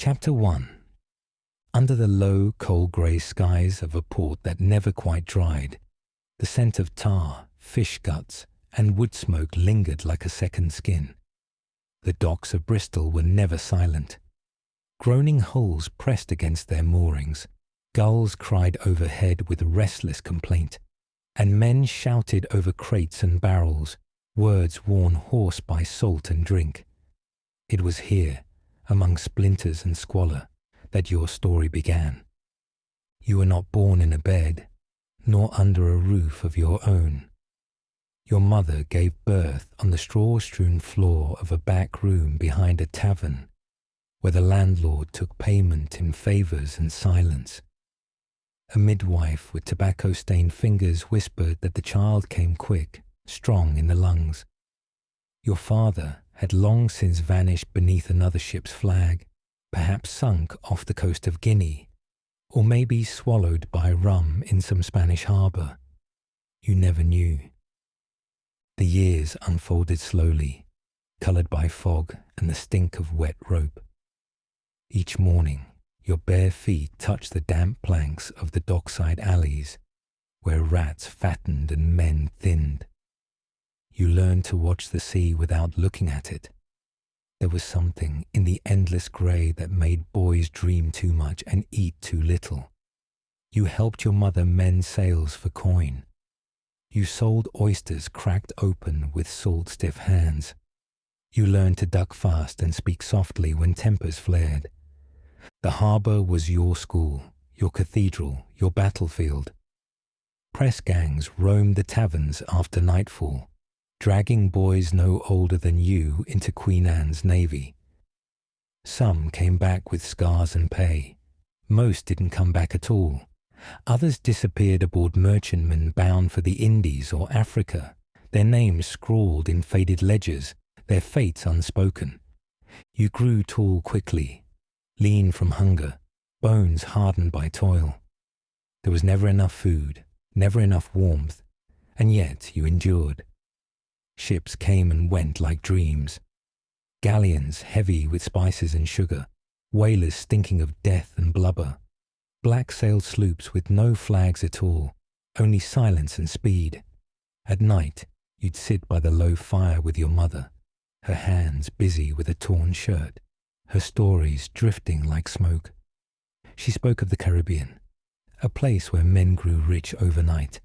Chapter 1. Under the low, cold grey skies of a port that never quite dried, the scent of tar, fish guts, and wood smoke lingered like a second skin. The docks of Bristol were never silent. Groaning hulls pressed against their moorings, gulls cried overhead with restless complaint, and men shouted over crates and barrels, words worn hoarse by salt and drink. It was here, among splinters and squalor, that your story began. You were not born in a bed, nor under a roof of your own. Your mother gave birth on the straw-strewn floor of a back room behind a tavern, where the landlord took payment in favours and silence. A midwife with tobacco-stained fingers whispered that the child came quick, strong in the lungs. Your father had long since vanished beneath another ship's flag, perhaps sunk off the coast of Guinea, or maybe swallowed by rum in some Spanish harbour. You never knew. The years unfolded slowly, coloured by fog and the stink of wet rope. Each morning, your bare feet touched the damp planks of the dockside alleys, where rats fattened and men thinned. You learned to watch the sea without looking at it. There was something in the endless grey that made boys dream too much and eat too little. You helped your mother mend sails for coin. You sold oysters cracked open with salt-stiff hands. You learned to duck fast and speak softly when tempers flared. The harbour was your school, your cathedral, your battlefield. Press gangs roamed the taverns after nightfall, dragging boys no older than you into Queen Anne's navy. Some came back with scars and pay. Most didn't come back at all. Others disappeared aboard merchantmen bound for the Indies or Africa, their names scrawled in faded ledgers, their fates unspoken. You grew tall quickly, lean from hunger, bones hardened by toil. There was never enough food, never enough warmth, and yet you endured. Ships came and went like dreams. Galleons heavy with spices and sugar, whalers stinking of death and blubber, black-sailed sloops with no flags at all, only silence and speed. At night, you'd sit by the low fire with your mother, her hands busy with a torn shirt, her stories drifting like smoke. She spoke of the Caribbean, a place where men grew rich overnight,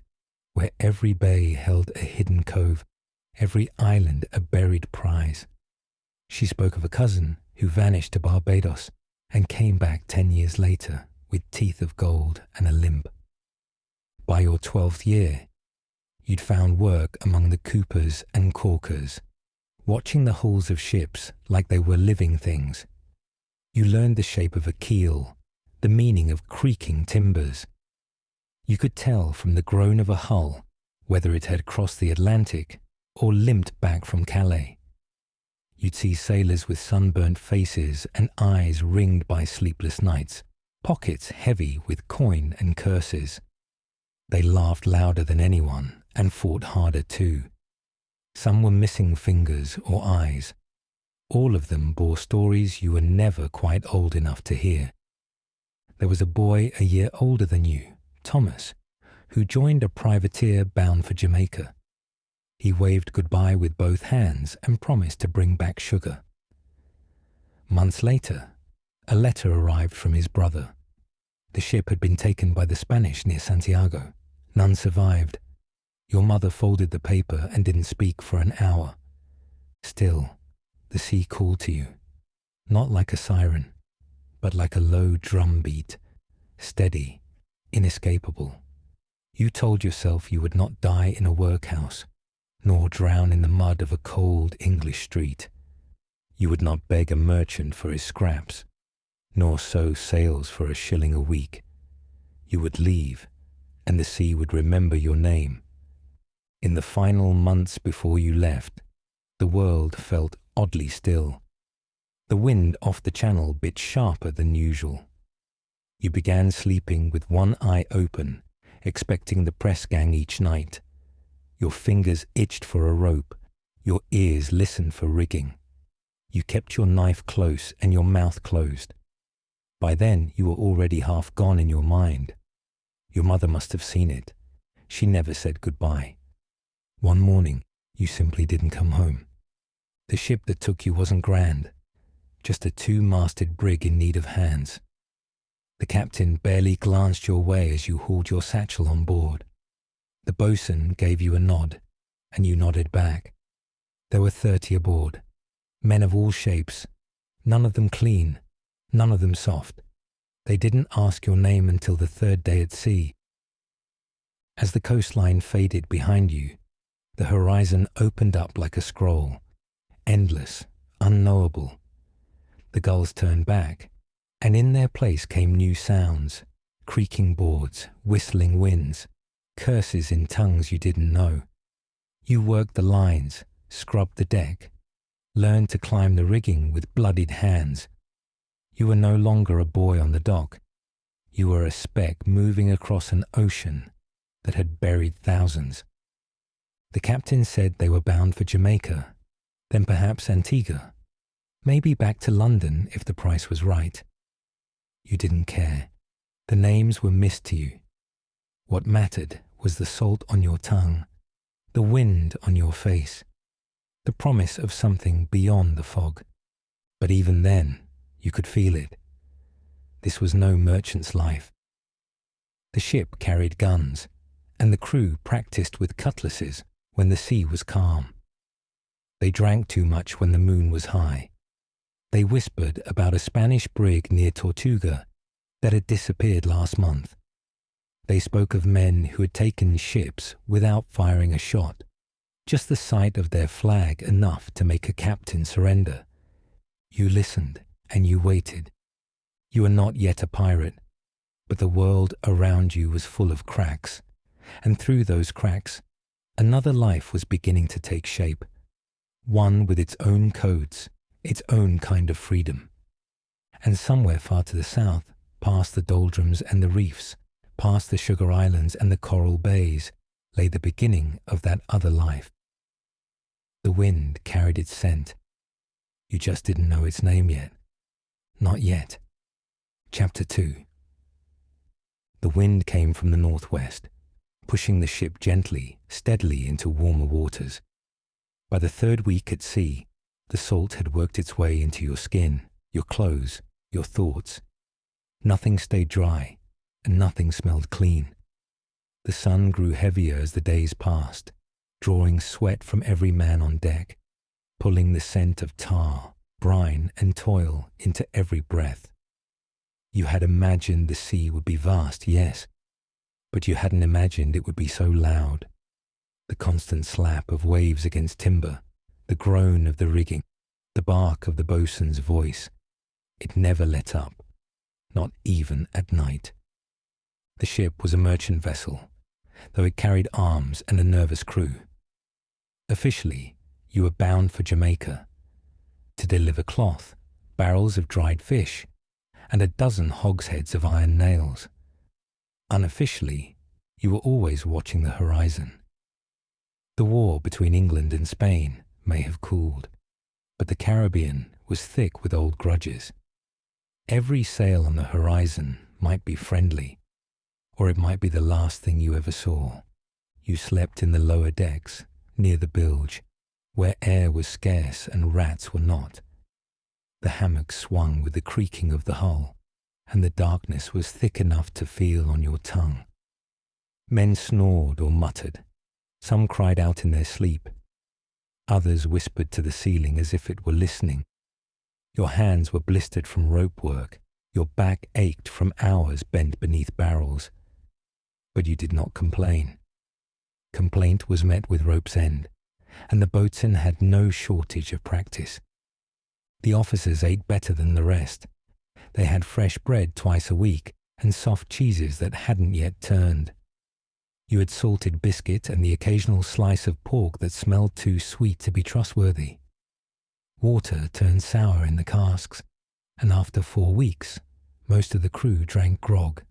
where every bay held a hidden cove, every island a buried prize. She spoke of a cousin who vanished to Barbados and came back 10 years later with teeth of gold and a limp. By your 12th year, you'd found work among the coopers and caulkers, watching the hulls of ships like they were living things. You learned the shape of a keel, the meaning of creaking timbers. You could tell from the groan of a hull whether it had crossed the Atlantic or limped back from Calais. You'd see sailors with sunburnt faces and eyes ringed by sleepless nights, pockets heavy with coin and curses. They laughed louder than anyone and fought harder too. Some were missing fingers or eyes. All of them bore stories you were never quite old enough to hear. There was a boy a year older than you, Thomas, who joined a privateer bound for Jamaica. He waved goodbye with both hands and promised to bring back sugar. Months later, a letter arrived from his brother. The ship had been taken by the Spanish near Santiago. None survived. Your mother folded the paper and didn't speak for an hour. Still, the sea called to you, not like a siren, but like a low drum beat, steady, inescapable. You told yourself you would not die in a workhouse, nor drown in the mud of a cold English street. You would not beg a merchant for his scraps, nor sew sails for a shilling a week. You would leave, and the sea would remember your name. In the final months before you left, the world felt oddly still. The wind off the channel bit sharper than usual. You began sleeping with one eye open, expecting the press gang each night. Your fingers itched for a rope, your ears listened for rigging. You kept your knife close and your mouth closed. By then, you were already half gone in your mind. Your mother must have seen it. She never said goodbye. One morning, you simply didn't come home. The ship that took you wasn't grand, just a two-masted brig in need of hands. The captain barely glanced your way as you hauled your satchel on board. The boatswain gave you a nod, and you nodded back. There were 30 aboard, men of all shapes, none of them clean, none of them soft. They didn't ask your name until the third day at sea. As the coastline faded behind you, the horizon opened up like a scroll, endless, unknowable. The gulls turned back, and in their place came new sounds, creaking boards, whistling winds, curses in tongues you didn't know. You worked the lines, scrubbed the deck, learned to climb the rigging with bloodied hands. You were no longer a boy on the dock. You were a speck moving across an ocean that had buried thousands. The captain said they were bound for Jamaica, then perhaps Antigua, maybe back to London if the price was right. You didn't care. The names were missed to you. What mattered was the salt on your tongue, the wind on your face, the promise of something beyond the fog. But even then, you could feel it. This was no merchant's life. The ship carried guns, and the crew practiced with cutlasses when the sea was calm. They drank too much when the moon was high. They whispered about a Spanish brig near Tortuga that had disappeared last month. They spoke of men who had taken ships without firing a shot, just the sight of their flag enough to make a captain surrender. You listened and you waited. You were not yet a pirate, but the world around you was full of cracks, and through those cracks, another life was beginning to take shape, one with its own codes, its own kind of freedom. And somewhere far to the south, past the doldrums and the reefs, past the sugar islands and the coral bays, lay the beginning of that other life. The wind carried its scent. You just didn't know its name yet. Not yet. Chapter 2. The wind came from the northwest, pushing the ship gently, steadily into warmer waters. By the third week at sea, the salt had worked its way into your skin, your clothes, your thoughts. Nothing stayed dry, and nothing smelled clean. The sun grew heavier as the days passed, drawing sweat from every man on deck, pulling the scent of tar, brine, and toil into every breath. You had imagined the sea would be vast, yes, but you hadn't imagined it would be so loud. The constant slap of waves against timber, the groan of the rigging, the bark of the boatswain's voice. It never let up, not even at night. The ship was a merchant vessel, though it carried arms and a nervous crew. Officially, you were bound for Jamaica to deliver cloth, barrels of dried fish, and a dozen hogsheads of iron nails. Unofficially, you were always watching the horizon. The war between England and Spain may have cooled, but the Caribbean was thick with old grudges. Every sail on the horizon might be friendly, or it might be the last thing you ever saw. You slept in the lower decks, near the bilge, where air was scarce and rats were not. The hammock swung with the creaking of the hull, and the darkness was thick enough to feel on your tongue. Men snored or muttered. Some cried out in their sleep. Others whispered to the ceiling as if it were listening. Your hands were blistered from rope work. Your back ached from hours bent beneath barrels. But you did not complain. Complaint was met with rope's end, and the boatswain had no shortage of practice. The officers ate better than the rest. They had fresh bread twice a week and soft cheeses that hadn't yet turned. You had salted biscuit and the occasional slice of pork that smelled too sweet to be trustworthy. Water turned sour in the casks, and after 4 weeks, most of the crew drank grog.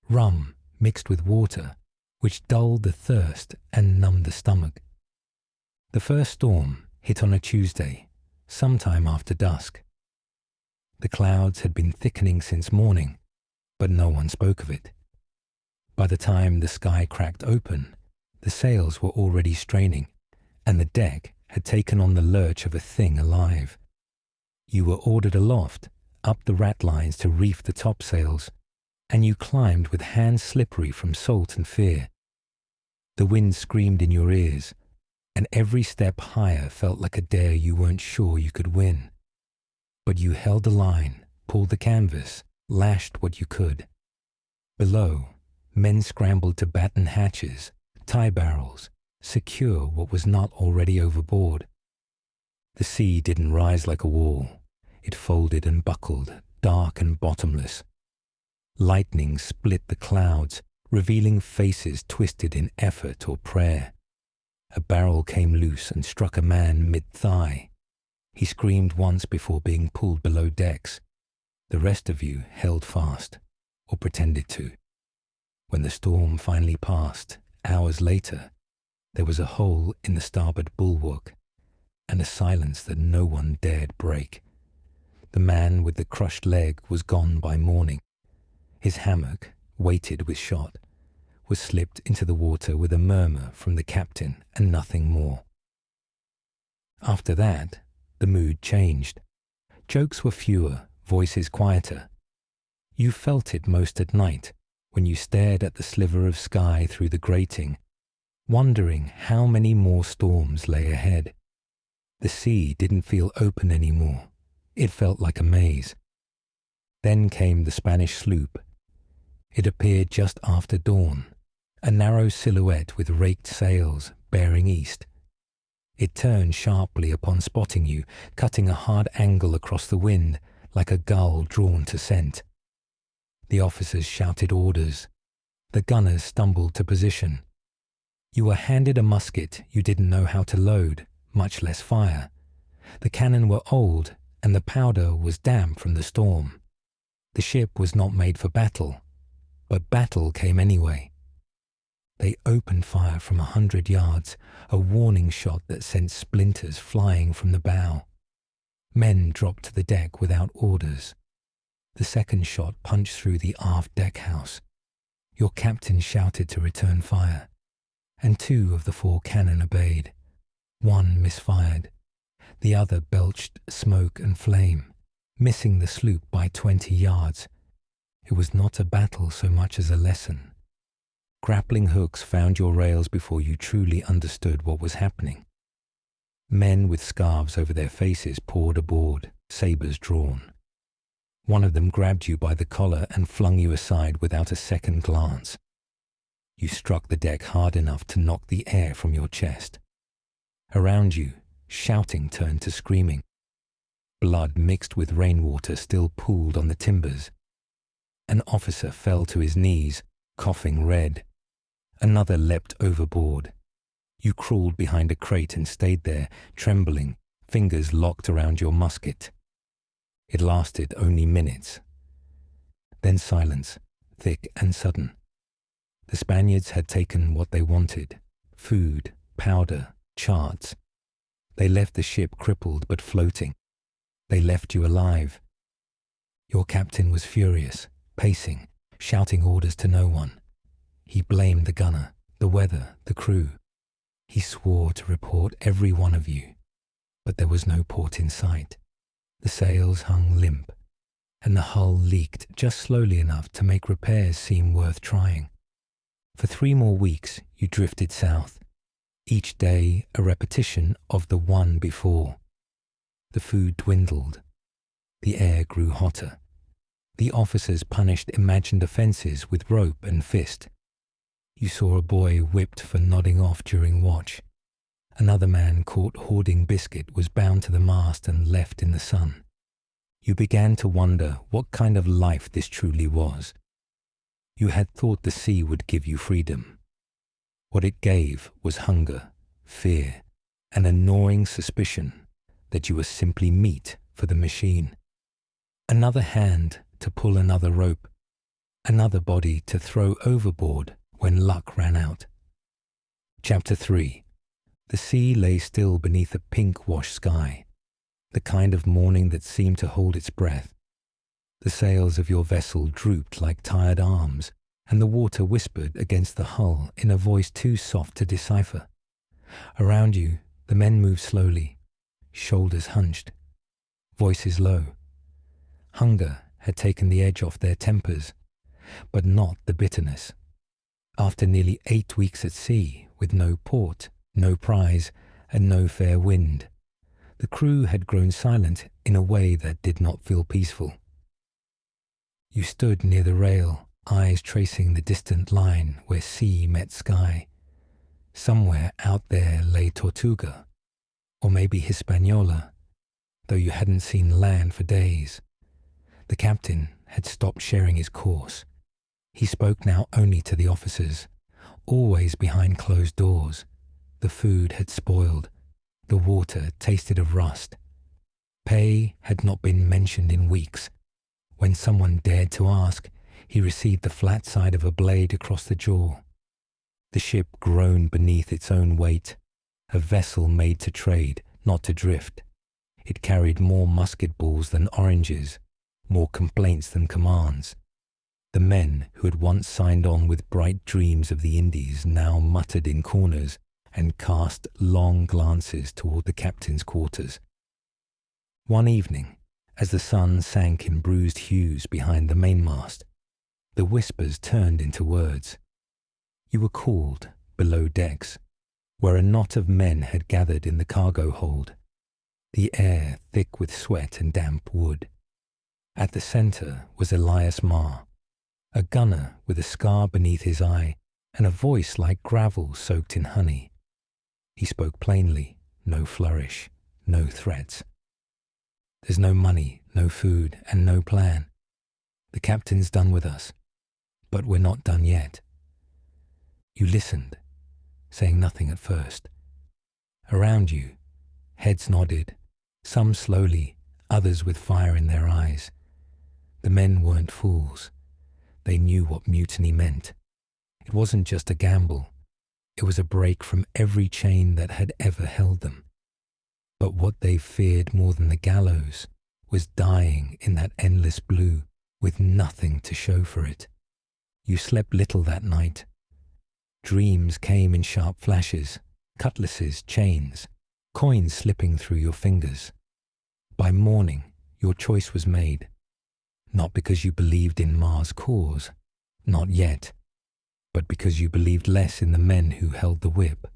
Rum mixed with water, which dulled the thirst and numbed the stomach. The first storm hit on a Tuesday, sometime after dusk. The clouds had been thickening since morning, but no one spoke of it. By the time the sky cracked open, the sails were already straining, and the deck had taken on the lurch of a thing alive. You were ordered aloft, up the ratlines to reef the topsails, and you climbed with hands slippery from salt and fear. The wind screamed in your ears, and every step higher felt like a dare you weren't sure you could win. But you held the line, pulled the canvas, lashed what you could. Below, men scrambled to batten hatches, tie barrels, secure what was not already overboard. The sea didn't rise like a wall. It folded and buckled, dark and bottomless. Lightning split the clouds, revealing faces twisted in effort or prayer. A barrel came loose and struck a man mid-thigh. He screamed once before being pulled below decks. The rest of you held fast, or pretended to. When the storm finally passed, hours later, there was a hole in the starboard bulwark, and a silence that no one dared break. The man with the crushed leg was gone by morning. His hammock, weighted with shot, was slipped into the water with a murmur from the captain and nothing more. After that, the mood changed. Jokes were fewer, voices quieter. You felt it most at night, when you stared at the sliver of sky through the grating, wondering how many more storms lay ahead. The sea didn't feel open anymore. It felt like a maze. Then came the Spanish sloop. It appeared just after dawn, a narrow silhouette with raked sails bearing east. It turned sharply upon spotting you, cutting a hard angle across the wind like a gull drawn to scent. The officers shouted orders. The gunners stumbled to position. You were handed a musket you didn't know how to load, much less fire. The cannon were old, and the powder was damp from the storm. The ship was not made for battle, but battle came anyway. They opened fire from 100 yards, a warning shot that sent splinters flying from the bow. Men dropped to the deck without orders. The second shot punched through the aft deck house. Your captain shouted to return fire, and 2 of the 4 cannon obeyed. 1 misfired. The other belched smoke and flame, missing the sloop by 20 yards. It was not a battle so much as a lesson. Grappling hooks found your rails before you truly understood what was happening. Men with scarves over their faces poured aboard, sabres drawn. One of them grabbed you by the collar and flung you aside without a second glance. You struck the deck hard enough to knock the air from your chest. Around you, shouting turned to screaming. Blood mixed with rainwater still pooled on the timbers. An officer fell to his knees, coughing red. Another leapt overboard. You crawled behind a crate and stayed there, trembling, fingers locked around your musket. It lasted only minutes. Then silence, thick and sudden. The Spaniards had taken what they wanted: food, powder, charts. They left the ship crippled but floating. They left you alive. Your captain was furious, pacing, shouting orders to no one. He blamed the gunner, the weather, the crew. He swore to report every one of you, but there was no port in sight. The sails hung limp, and the hull leaked just slowly enough to make repairs seem worth trying. For 3 more weeks, you drifted south, each day a repetition of the one before. The food dwindled. The air grew hotter. The officers punished imagined offences with rope and fist. You saw a boy whipped for nodding off during watch. Another man caught hoarding biscuit was bound to the mast and left in the sun. You began to wonder what kind of life this truly was. You had thought the sea would give you freedom. What it gave was hunger, fear, and a gnawing suspicion that you were simply meat for the machine. Another hand to pull another rope, another body to throw overboard when luck ran out. Chapter 3. The sea lay still beneath a pink-washed sky, the kind of morning that seemed to hold its breath. The sails of your vessel drooped like tired arms, and the water whispered against the hull in a voice too soft to decipher. Around you, the men moved slowly, shoulders hunched, voices low. Hunger had taken the edge off their tempers, but not the bitterness. After nearly 8 weeks at sea, with no port, no prize, and no fair wind, the crew had grown silent in a way that did not feel peaceful. You stood near the rail, eyes tracing the distant line where sea met sky. Somewhere out there lay Tortuga, or maybe Hispaniola, though you hadn't seen land for days. The captain had stopped sharing his course. He spoke now only to the officers, always behind closed doors. The food had spoiled. The water tasted of rust. Pay had not been mentioned in weeks. When someone dared to ask, he received the flat side of a blade across the jaw. The ship groaned beneath its own weight, a vessel made to trade, not to drift. It carried more musket balls than oranges, more complaints than commands. The men who had once signed on with bright dreams of the Indies now muttered in corners and cast long glances toward the captain's quarters. One evening, as the sun sank in bruised hues behind the mainmast, the whispers turned into words. You were called below decks, where a knot of men had gathered in the cargo hold, the air thick with sweat and damp wood. At the center was Elias Marr, a gunner with a scar beneath his eye and a voice like gravel soaked in honey. He spoke plainly, no flourish, no threats. There's no money, no food, and no plan. The captain's done with us, but we're not done yet. You listened, saying nothing at first. Around you, heads nodded, some slowly, others with fire in their eyes. The men weren't fools. They knew what mutiny meant. It wasn't just a gamble. It was a break from every chain that had ever held them. But what they feared more than the gallows was dying in that endless blue with nothing to show for it. You slept little that night. Dreams came in sharp flashes, cutlasses, chains, coins slipping through your fingers. By morning, your choice was made. Not because you believed in Mar's cause, not yet, but because you believed less in the men who held the whip.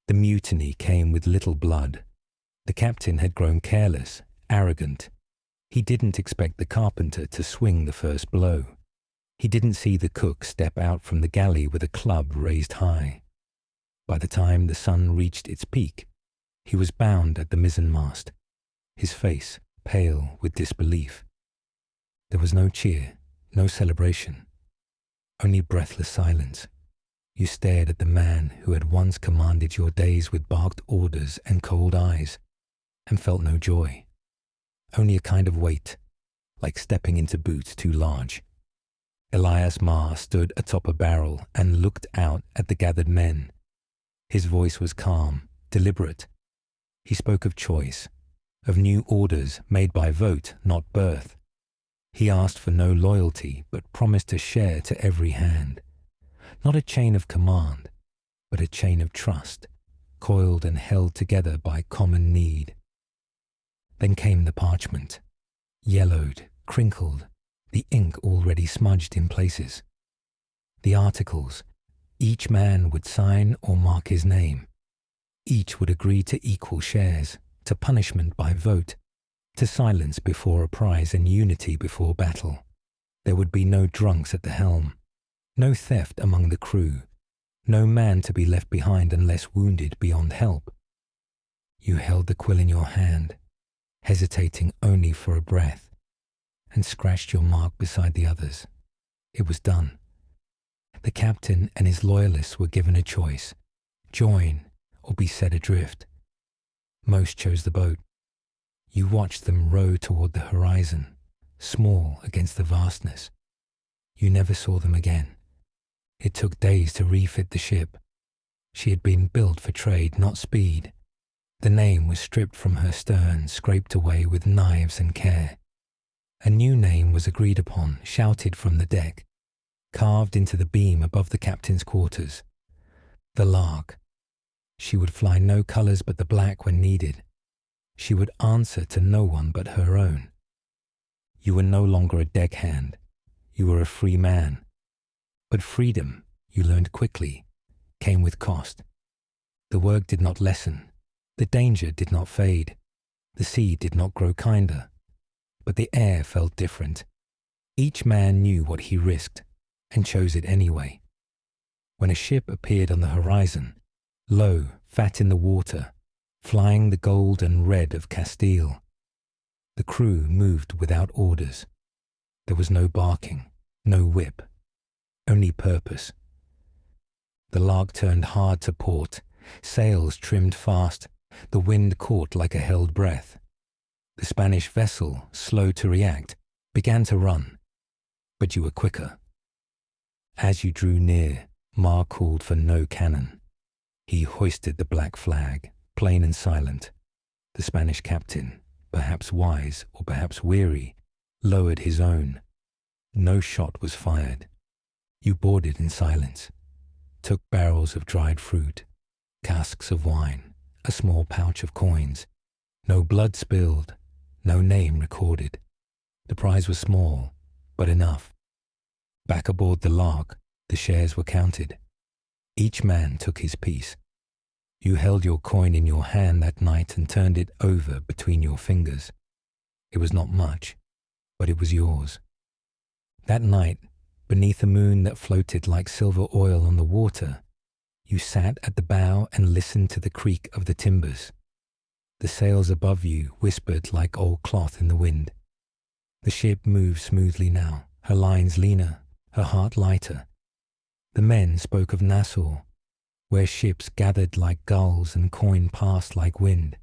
The mutiny came with little blood. The captain had grown careless, arrogant. He didn't expect the carpenter to swing the first blow. He didn't see the cook step out from the galley with a club raised high. By the time the sun reached its peak, he was bound at the mizzenmast, his face pale with disbelief. There was no cheer, no celebration, only breathless silence. You stared at the man who had once commanded your days with barked orders and cold eyes, and felt no joy, only a kind of weight, like stepping into boots too large. Elias Marr stood atop a barrel and looked out at the gathered men. His voice was calm, deliberate. He spoke of choice, of new orders made by vote, not birth. He asked for no loyalty, but promised to share to every hand. Not a chain of command, but a chain of trust, coiled and held together by common need. Then came the parchment, yellowed, crinkled, the ink already smudged in places. The articles, each man would sign or mark his name. Each would agree to equal shares, to punishment by vote, to silence before a prize and unity before battle. There would be no drunks at the helm, no theft among the crew, no man to be left behind unless wounded beyond help. You held the quill in your hand, hesitating only for a breath, and scratched your mark beside the others. It was done. The captain and his loyalists were given a choice: join or be set adrift. Most chose the boat. You watched them row toward the horizon, small against the vastness. You never saw them again. It took days to refit the ship. She had been built for trade, not speed. The name was stripped from her stern, scraped away with knives and care. A new name was agreed upon, shouted from the deck, carved into the beam above the captain's quarters. The Lark. She would fly no colours but the black when needed. She would answer to no one but her own. You were no longer a deckhand. You were a free man. But freedom, you learned quickly, came with cost. The work did not lessen. The danger did not fade. The sea did not grow kinder. But the air felt different. Each man knew what he risked and chose it anyway. When a ship appeared on the horizon, low, fat in the water, flying the gold and red of Castile, the crew moved without orders. There was no barking, no whip, only purpose. The Lark turned hard to port, sails trimmed fast, the wind caught like a held breath. The Spanish vessel, slow to react, began to run, but you were quicker. As you drew near, Ma called for no cannon. He hoisted the black flag, plain and silent. The Spanish captain, perhaps wise or perhaps weary, lowered his own. No shot was fired. You boarded in silence, took barrels of dried fruit, casks of wine, a small pouch of coins. No blood spilled, no name recorded. The prize was small, but enough. Back aboard the Lark, the shares were counted. Each man took his piece. You held your coin in your hand that night and turned it over between your fingers. It was not much, but it was yours. That night, beneath a moon that floated like silver oil on the water, you sat at the bow and listened to the creak of the timbers. The sails above you whispered like old cloth in the wind. The ship moved smoothly now, her lines leaner, her heart lighter. The men spoke of Nassau, where ships gathered like gulls and coin passed like wind.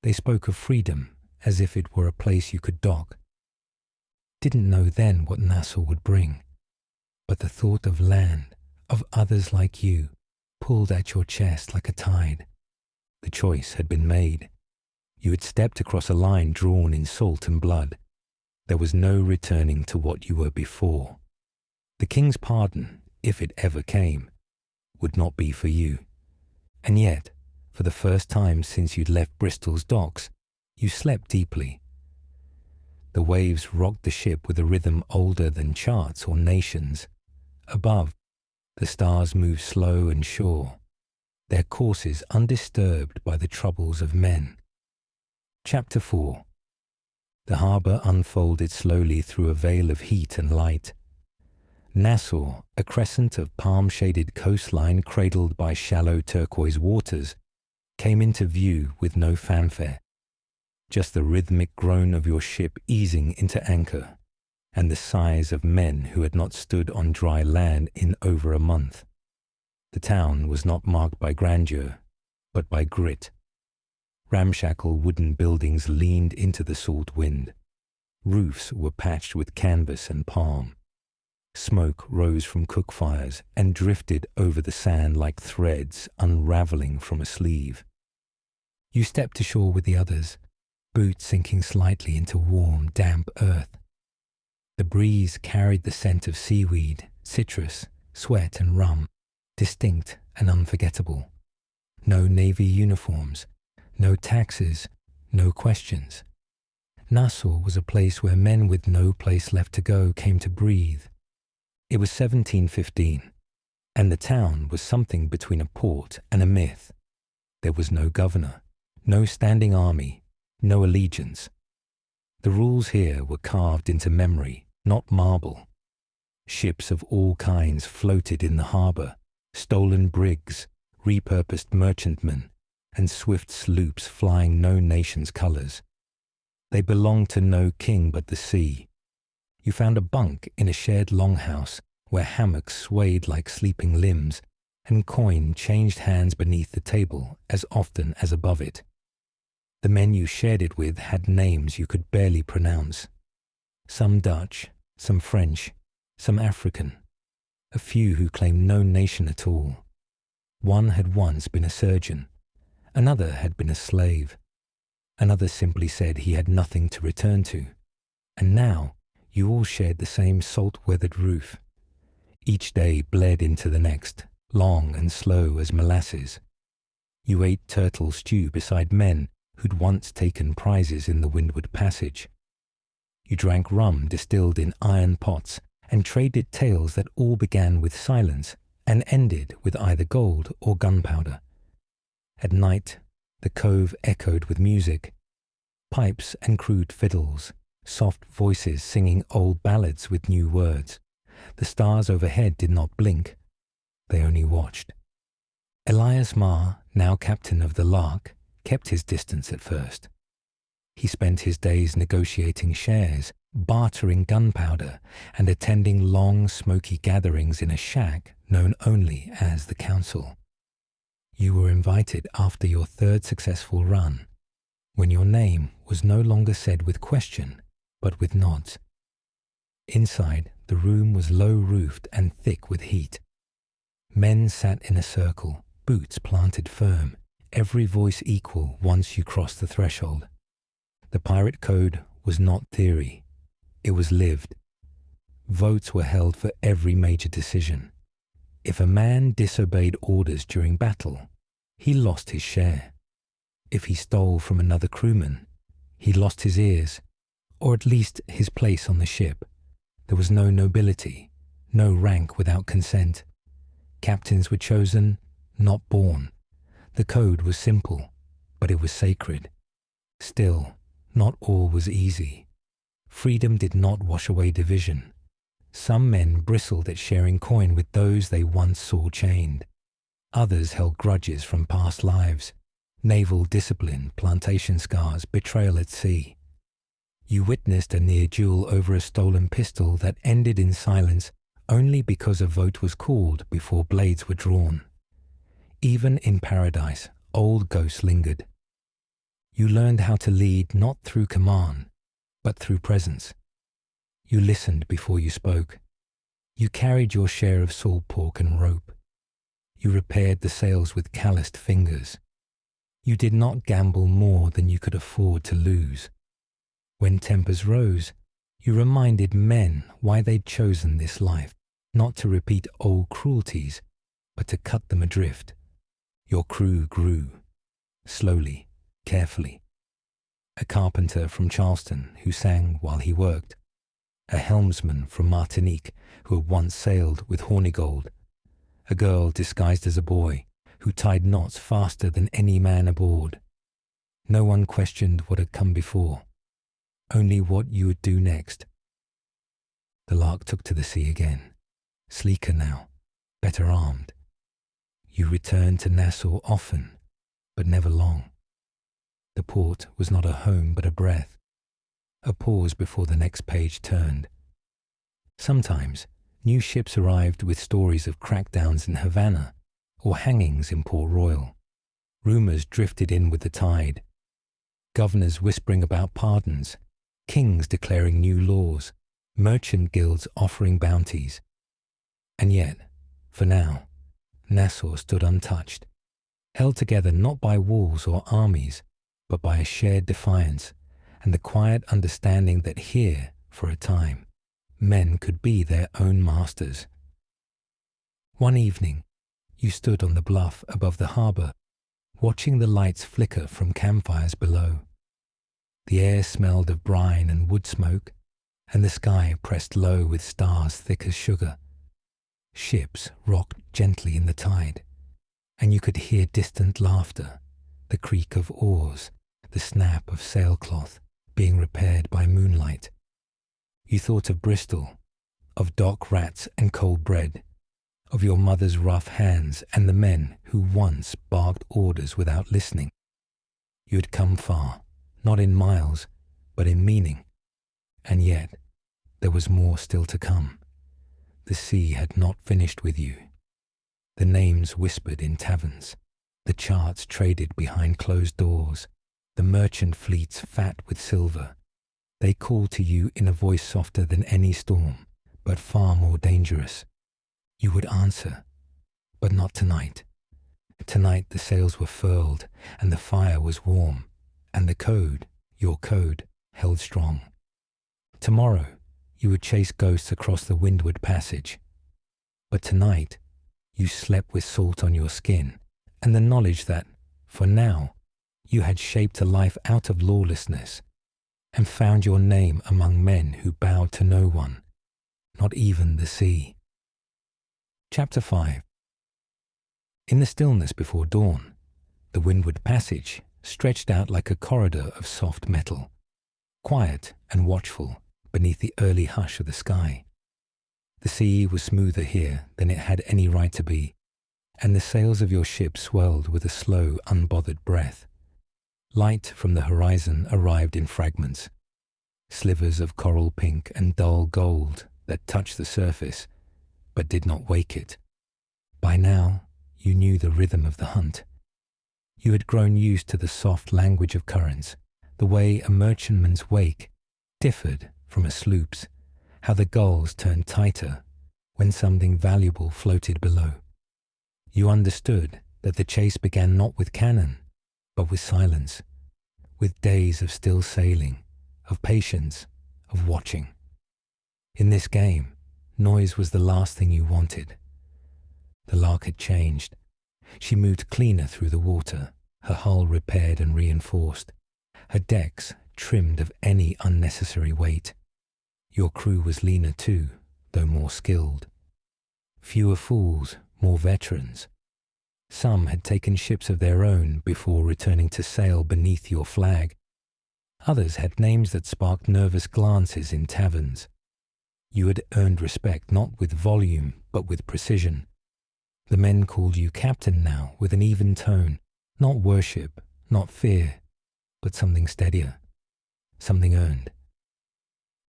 They spoke of freedom as if it were a place you could dock. Didn't know then what Nassau would bring, but the thought of land, of others like you, pulled at your chest like a tide. The choice had been made. You had stepped across a line drawn in salt and blood. There was no returning to what you were before. The king's pardon, if it ever came, would not be for you. And yet, for the first time since you'd left Bristol's docks, you slept deeply. The waves rocked the ship with a rhythm older than charts or nations. Above, the stars moved slow and sure, their courses undisturbed by the troubles of men. Chapter 4. The harbour unfolded slowly through a veil of heat and light. Nassau, a crescent of palm-shaded coastline cradled by shallow turquoise waters, came into view with no fanfare. Just the rhythmic groan of your ship easing into anchor, and the sighs of men who had not stood on dry land in over a month. The town was not marked by grandeur, but by grit. Ramshackle wooden buildings leaned into the salt wind. Roofs were patched with canvas and palm. Smoke rose from cook fires and drifted over the sand like threads unraveling from a sleeve. You stepped ashore with the others, boots sinking slightly into warm, damp earth. The breeze carried the scent of seaweed, citrus, sweat and rum, distinct and unforgettable. No navy uniforms, no taxes, no questions. Nassau was a place where men with no place left to go came to breathe. It was 1715, and the town was something between a port and a myth. There was no governor, no standing army, no allegiance. The rules here were carved into memory, not marble. Ships of all kinds floated in the harbour, stolen brigs, repurposed merchantmen, and swift sloops flying no nation's colours. They belonged to no king but the sea. You found a bunk in a shared longhouse where hammocks swayed like sleeping limbs, and coin changed hands beneath the table as often as above it. The men you shared it with had names you could barely pronounce. Some Dutch, some French, some African, a few who claimed no nation at all. One had once been a surgeon, another had been a slave, another simply said he had nothing to return to. And now you all shared the same salt-weathered roof. Each day bled into the next, long and slow as molasses. You ate turtle stew beside men who'd once taken prizes in the Windward Passage. You drank rum distilled in iron pots and traded tales that all began with silence and ended with either gold or gunpowder. At night, the cove echoed with music, pipes and crude fiddles, soft voices singing old ballads with new words. The stars overhead did not blink, they only watched. Elias Marr, now captain of the Lark, kept his distance at first. He spent his days negotiating shares, bartering gunpowder, and attending long, smoky gatherings in a shack known only as the Council. You were invited after your third successful run, when your name was no longer said with question, but with nods. Inside, the room was low-roofed and thick with heat. Men sat in a circle, boots planted firm, every voice equal once you crossed the threshold. The pirate code was not theory, it was lived. Votes were held for every major decision. If a man disobeyed orders during battle, he lost his share. If he stole from another crewman, he lost his ears, or at least his place on the ship. There was no nobility, no rank without consent. Captains were chosen, not born. The code was simple, but it was sacred. Still, not all was easy. Freedom did not wash away division. Some men bristled at sharing coin with those they once saw chained. Others held grudges from past lives, naval discipline, plantation scars, betrayal at sea. You witnessed a near duel over a stolen pistol that ended in silence only because a vote was called before blades were drawn. Even in paradise, old ghosts lingered. You learned how to lead not through command, but through presence. You listened before you spoke. You carried your share of salt pork and rope. You repaired the sails with calloused fingers. You did not gamble more than you could afford to lose. When tempers rose, you reminded men why they'd chosen this life, not to repeat old cruelties, but to cut them adrift. Your crew grew, slowly, carefully. A carpenter from Charleston who sang while he worked, a helmsman from Martinique who had once sailed with Hornigold, a girl disguised as a boy who tied knots faster than any man aboard. No one questioned what had come before, only what you would do next. The Lark took to the sea again, sleeker now, better armed. You returned to Nassau often, but never long. The port was not a home but a breath, a pause before the next page turned. Sometimes, new ships arrived with stories of crackdowns in Havana or hangings in Port Royal. Rumors drifted in with the tide. Governors whispering about pardons, kings declaring new laws, merchant guilds offering bounties. And yet, for now, Nassau stood untouched, held together not by walls or armies, but by a shared defiance and the quiet understanding that here, for a time, men could be their own masters. One evening, you stood on the bluff above the harbour, watching the lights flicker from campfires below. The air smelled of brine and wood smoke, and the sky pressed low with stars thick as sugar. Ships rocked gently in the tide, and you could hear distant laughter, the creak of oars, the snap of sailcloth being repaired by moonlight. You thought of Bristol, of dock rats and cold bread, of your mother's rough hands and the men who once barked orders without listening. You had come far, not in miles, but in meaning, and yet there was more still to come. The sea had not finished with you. The names whispered in taverns, the charts traded behind closed doors, the merchant fleets fat with silver. They called to you in a voice softer than any storm, but far more dangerous. You would answer, but not tonight. Tonight the sails were furled, and the fire was warm, and the code, your code, held strong. Tomorrow, you would chase ghosts across the windward passage. But tonight, you slept with salt on your skin and the knowledge that, for now, you had shaped a life out of lawlessness and found your name among men who bowed to no one, not even the sea. Chapter 5. In the stillness before dawn, the windward passage stretched out like a corridor of soft metal, quiet and watchful beneath the early hush of the sky. The sea was smoother here than it had any right to be, and the sails of your ship swelled with a slow, unbothered breath. Light from the horizon arrived in fragments, slivers of coral pink and dull gold that touched the surface, but did not wake it. By now, you knew the rhythm of the hunt. You had grown used to the soft language of currents, the way a merchantman's wake differed from a sloop's, how the gulls turned tighter when something valuable floated below. You understood that the chase began not with cannon, but with silence, with days of still sailing, of patience, of watching. In this game, noise was the last thing you wanted. The lark had changed. She moved cleaner through the water, her hull repaired and reinforced, her decks trimmed of any unnecessary weight. Your crew was leaner too, though more skilled. Fewer fools, more veterans. Some had taken ships of their own before returning to sail beneath your flag. Others had names that sparked nervous glances in taverns. You had earned respect not with volume, but with precision. The men called you captain now with an even tone, not worship, not fear, but something steadier, something earned.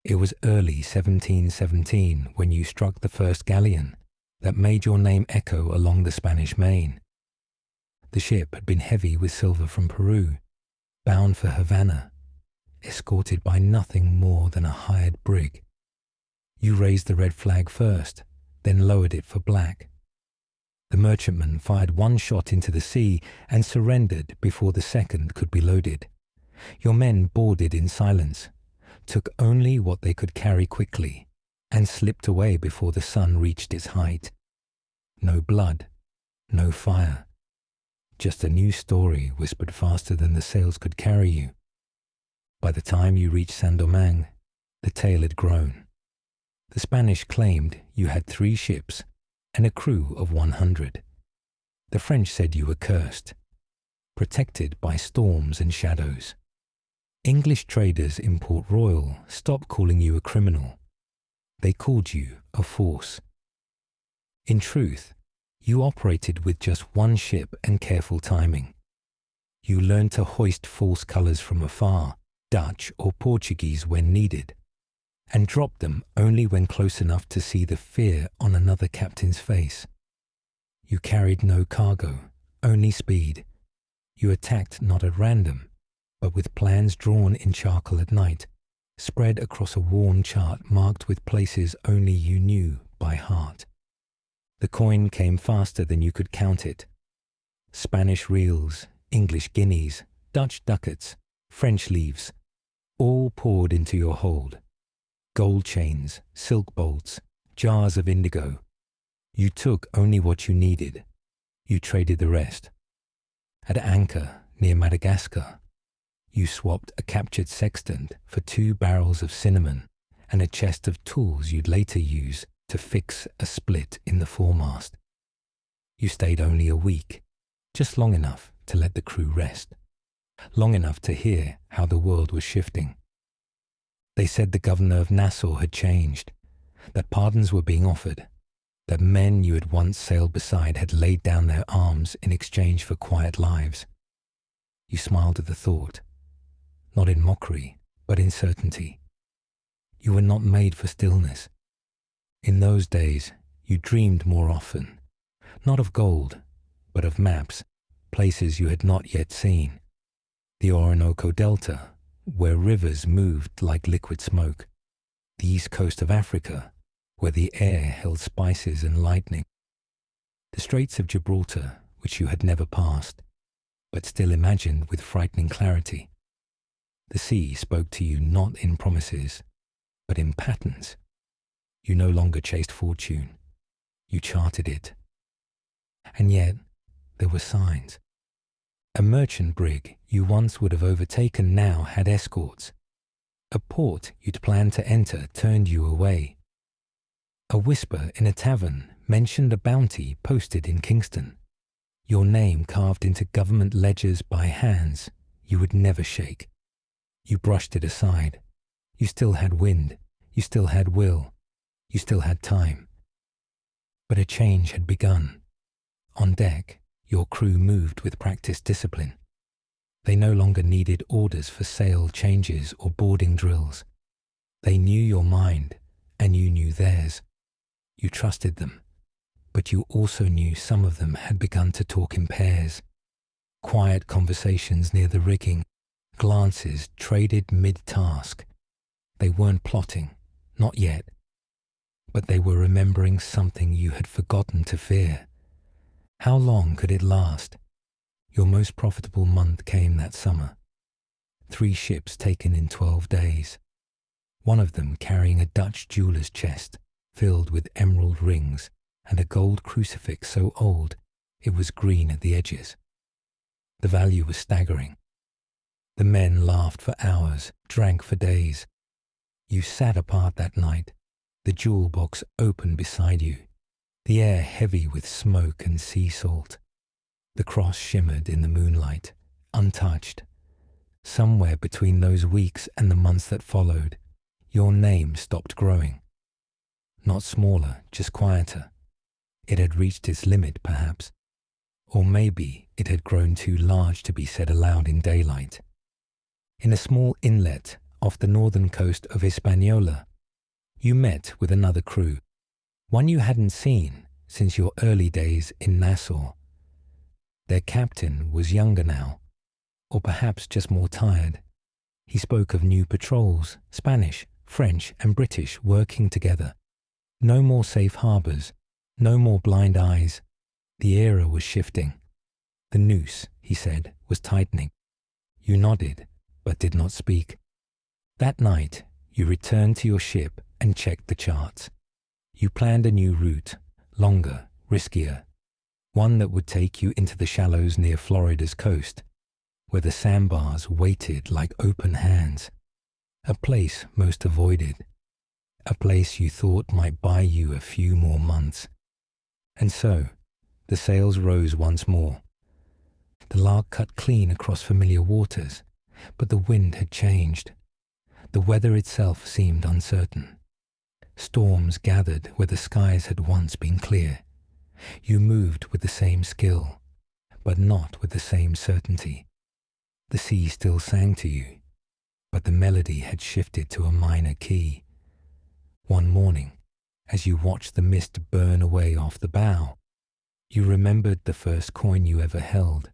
It was early 1717 when you struck the first galleon that made your name echo along the Spanish main. The ship had been heavy with silver from Peru, bound for Havana, escorted by nothing more than a hired brig. You raised the red flag first, then lowered it for black. The merchantman fired one shot into the sea and surrendered before the second could be loaded. Your men boarded in silence, took only what they could carry quickly, and slipped away before the sun reached its height. No blood, no fire. Just a new story whispered faster than the sails could carry you. By the time you reached Saint-Domingue, the tale had grown. The Spanish claimed you had 3 ships and a crew of 100. The French said you were cursed, protected by storms and shadows. English traders in Port Royal stopped calling you a criminal. They called you a force. In truth, you operated with just one ship and careful timing. You learned to hoist false colours from afar, Dutch or Portuguese when needed, and drop them only when close enough to see the fear on another captain's face. You carried no cargo, only speed. You attacked not at random, but with plans drawn in charcoal at night, spread across a worn chart marked with places only you knew by heart. The coin came faster than you could count it. Spanish reals, English guineas, Dutch ducats, French livres, all poured into your hold. Gold chains, silk bolts, jars of indigo. You took only what you needed. You traded the rest. At anchor near Madagascar, you swapped a captured sextant for 2 barrels of cinnamon and a chest of tools you'd later use to fix a split in the foremast. You stayed only a week, just long enough to let the crew rest, long enough to hear how the world was shifting. They said the governor of Nassau had changed, that pardons were being offered, that men you had once sailed beside had laid down their arms in exchange for quiet lives. You smiled at the thought, not in mockery, but in certainty. You were not made for stillness. In those days, you dreamed more often, not of gold, but of maps, places you had not yet seen. The Orinoco Delta, where rivers moved like liquid smoke. The east coast of Africa, where the air held spices and lightning. The Straits of Gibraltar, which you had never passed, but still imagined with frightening clarity. The sea spoke to you not in promises, but in patterns. You no longer chased fortune. You charted it. And yet, there were signs. A merchant brig you once would have overtaken now had escorts. A port you'd planned to enter turned you away. A whisper in a tavern mentioned a bounty posted in Kingston. Your name carved into government ledgers by hands you would never shake. You brushed it aside. You still had wind. You still had will. You still had time. But a change had begun. On deck, your crew moved with practiced discipline. They no longer needed orders for sail changes or boarding drills. They knew your mind, and you knew theirs. You trusted them, but you also knew some of them had begun to talk in pairs. Quiet conversations near the rigging, glances traded mid-task. They weren't plotting, not yet, but they were remembering something you had forgotten to fear. How long could it last? Your most profitable month came that summer. 3 ships taken in 12 days. One of them carrying a Dutch jeweller's chest filled with emerald rings and a gold crucifix so old it was green at the edges. The value was staggering. The men laughed for hours, drank for days. You sat apart that night, the jewel box open beside you, the air heavy with smoke and sea salt. The cross shimmered in the moonlight, untouched. Somewhere between those weeks and the months that followed, your name stopped growing. Not smaller, just quieter. It had reached its limit, perhaps. Or maybe it had grown too large to be said aloud in daylight. In a small inlet off the northern coast of Hispaniola, you met with another crew, one you hadn't seen since your early days in Nassau. Their captain was younger now, or perhaps just more tired. He spoke of new patrols, Spanish, French, and British working together. No more safe harbours, no more blind eyes. The era was shifting. The noose, he said, was tightening. You nodded, but did not speak. That night, you returned to your ship and checked the charts. You planned a new route, longer, riskier, one that would take you into the shallows near Florida's coast, where the sandbars waited like open hands, a place most avoided, a place you thought might buy you a few more months. And so, the sails rose once more. The lark cut clean across familiar waters, but the wind had changed. The weather itself seemed uncertain. Storms gathered where the skies had once been clear. You moved with the same skill, but not with the same certainty. The sea still sang to you, but the melody had shifted to a minor key. One morning, as you watched the mist burn away off the bow, you remembered the first coin you ever held,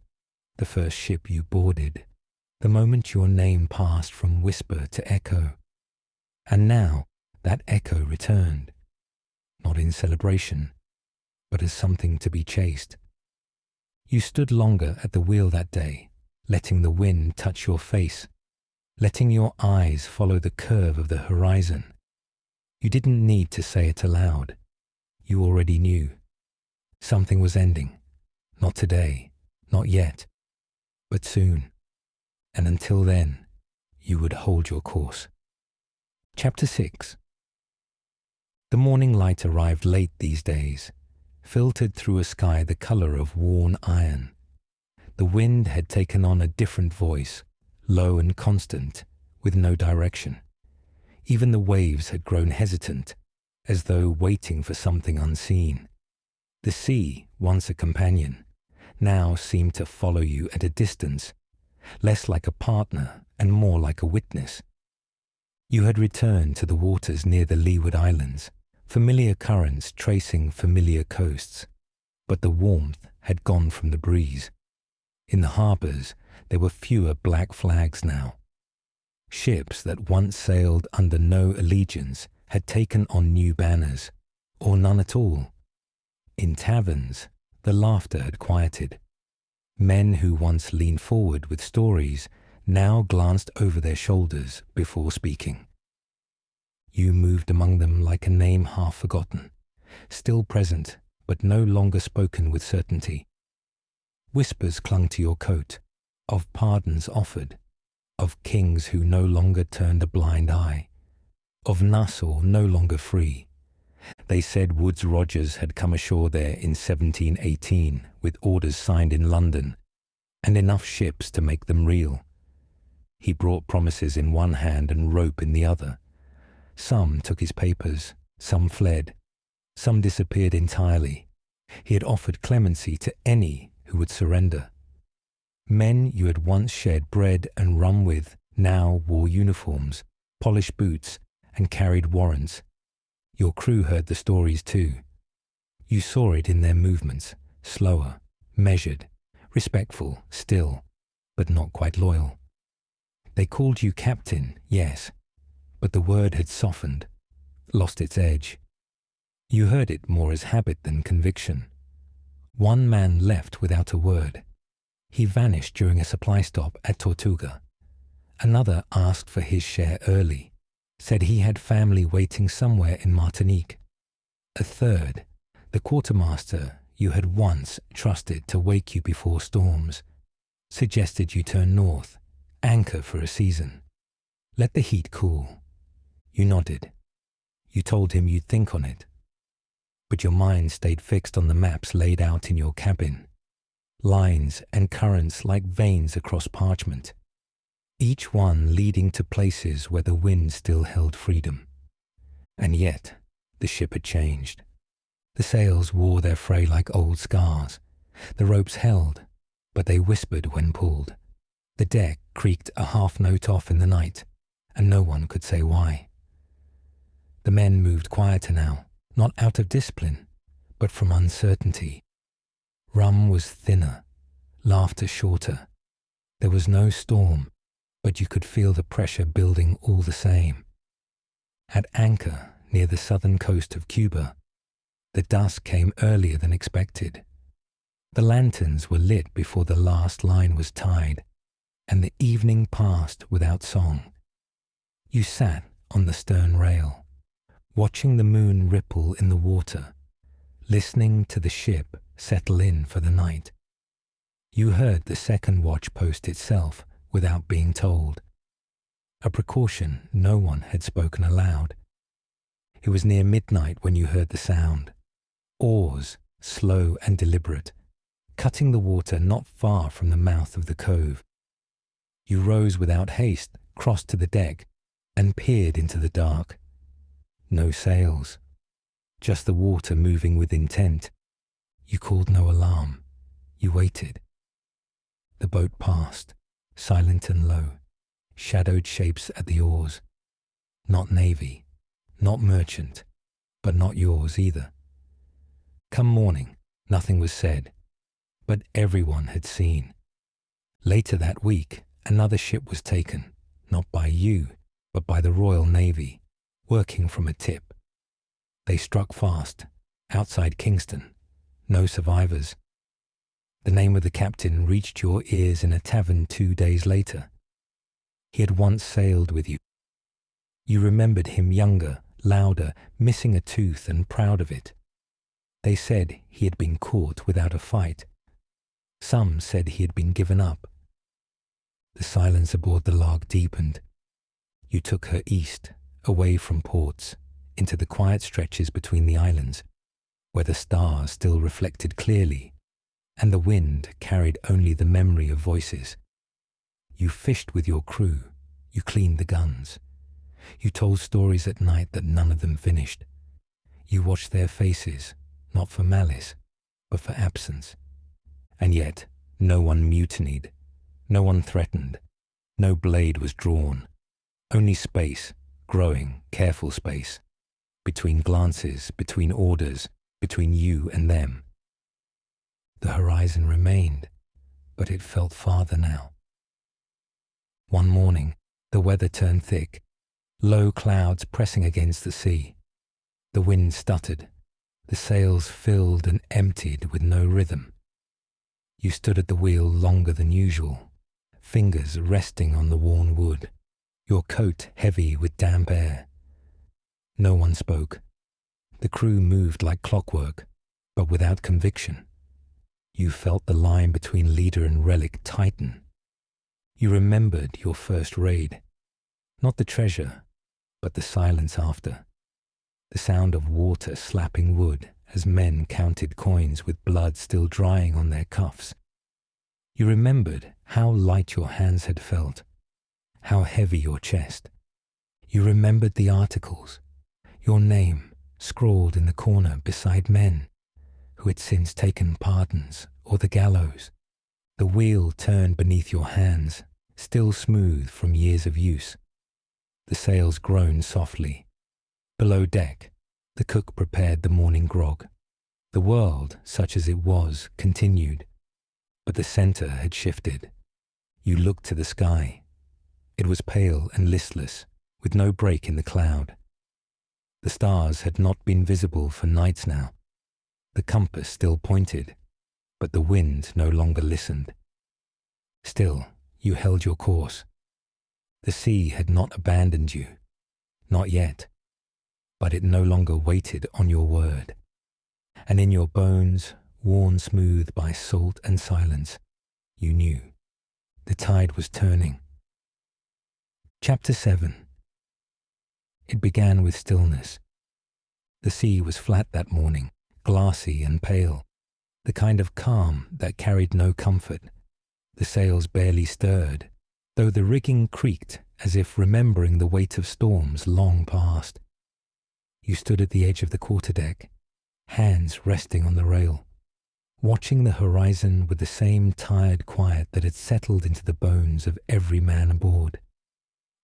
the first ship you boarded, the moment your name passed from whisper to echo. And now that echo returned, not in celebration, but as something to be chased. You stood longer at the wheel that day, letting the wind touch your face, letting your eyes follow the curve of the horizon. You didn't need to say it aloud. You already knew. Something was ending. Not today, not yet, but soon. And until then, you would hold your course. Chapter 6. The morning light arrived late these days, filtered through a sky the colour of worn iron. The wind had taken on a different voice, low and constant, with no direction. Even the waves had grown hesitant, as though waiting for something unseen. The sea, once a companion, now seemed to follow you at a distance, less like a partner and more like a witness. You had returned to the waters near the Leeward Islands, familiar currents tracing familiar coasts, but the warmth had gone from the breeze. In the harbours, there were fewer black flags now. Ships that once sailed under no allegiance had taken on new banners, or none at all. In taverns, the laughter had quieted. Men who once leaned forward with stories now glanced over their shoulders before speaking. You moved among them like a name half forgotten, still present, but no longer spoken with certainty. Whispers clung to your coat, of pardons offered, of kings who no longer turned a blind eye, of Nassau no longer free. They said Woodes Rogers had come ashore there in 1718 with orders signed in London and enough ships to make them real. He brought promises in one hand and rope in the other. Some took his papers, some fled, some disappeared entirely. He had offered clemency to any who would surrender. Men you had once shared bread and rum with now wore uniforms, polished boots, and carried warrants. Your crew heard the stories too. You saw it in their movements, slower, measured, respectful, still, but not quite loyal. They called you captain, yes, but the word had softened, lost its edge. You heard it more as habit than conviction. One man left without a word. He vanished during a supply stop at Tortuga. Another asked for his share early, said he had family waiting somewhere in Martinique. A third, the quartermaster you had once trusted to wake you before storms, suggested you turn north, anchor for a season. Let the heat cool. You nodded. You told him you'd think on it. But your mind stayed fixed on the maps laid out in your cabin, lines and currents like veins across parchment, each one leading to places where the wind still held freedom. And yet, the ship had changed. The sails wore their fray like old scars. The ropes held, but they whispered when pulled. The deck creaked a half note off in the night, and no one could say why. The men moved quieter now, not out of discipline, but from uncertainty. Rum was thinner, laughter shorter. There was no storm, but you could feel the pressure building all the same. At anchor near the southern coast of Cuba, the dusk came earlier than expected. The lanterns were lit before the last line was tied, and the evening passed without song. You sat on the stern rail, watching the moon ripple in the water, listening to the ship settle in for the night. You heard the second watch post itself without being told, a precaution no one had spoken aloud. It was near midnight when you heard the sound. Oars, slow and deliberate, cutting the water not far from the mouth of the cove. You rose without haste, crossed to the deck, and peered into the dark. No sails, just the water moving with intent. You called no alarm. You waited. The boat passed, silent and low, shadowed shapes at the oars. Not navy, not merchant, but not yours either. Come morning, nothing was said, but everyone had seen. Later that week, another ship was taken, not by you, but by the Royal Navy, working from a tip. They struck fast, outside Kingston. No survivors. The name of the captain reached your ears in a tavern 2 days later. He had once sailed with you. You remembered him younger, louder, missing a tooth and proud of it. They said he had been caught without a fight. Some said he had been given up. The silence aboard the Lark deepened. You took her east, away from ports, into the quiet stretches between the islands, where the stars still reflected clearly, and the wind carried only the memory of voices. You fished with your crew, you cleaned the guns. You told stories at night that none of them finished. You watched their faces, not for malice, but for absence. And yet, no one mutinied, no one threatened, no blade was drawn. Only space, growing, careful space, between glances, between orders, between you and them. The horizon remained, but it felt farther now. One morning, the weather turned thick, low clouds pressing against the sea. The wind stuttered, the sails filled and emptied with no rhythm. You stood at the wheel longer than usual, fingers resting on the worn wood, your coat heavy with damp air. No one spoke. The crew moved like clockwork, but without conviction. You felt the line between leader and relic tighten. You remembered your first raid. Not the treasure, but the silence after. The sound of water slapping wood as men counted coins with blood still drying on their cuffs. You remembered how light your hands had felt, how heavy your chest. You remembered the articles, your name scrawled in the corner beside men who had since taken pardons or the gallows. The wheel turned beneath your hands, still smooth from years of use. The sails groaned softly. Below deck, the cook prepared the morning grog. The world, such as it was, continued, but the center had shifted. You looked to the sky. It was pale and listless, with no break in the cloud. The stars had not been visible for nights now. The compass still pointed, but the wind no longer listened. Still, you held your course. The sea had not abandoned you, not yet, but it no longer waited on your word. And in your bones, worn smooth by salt and silence, you knew the tide was turning. Chapter 7. It began with stillness. The sea was flat that morning, glassy and pale, the kind of calm that carried no comfort. The sails barely stirred, though the rigging creaked as if remembering the weight of storms long past. You stood at the edge of the quarterdeck, hands resting on the rail, watching the horizon with the same tired quiet that had settled into the bones of every man aboard.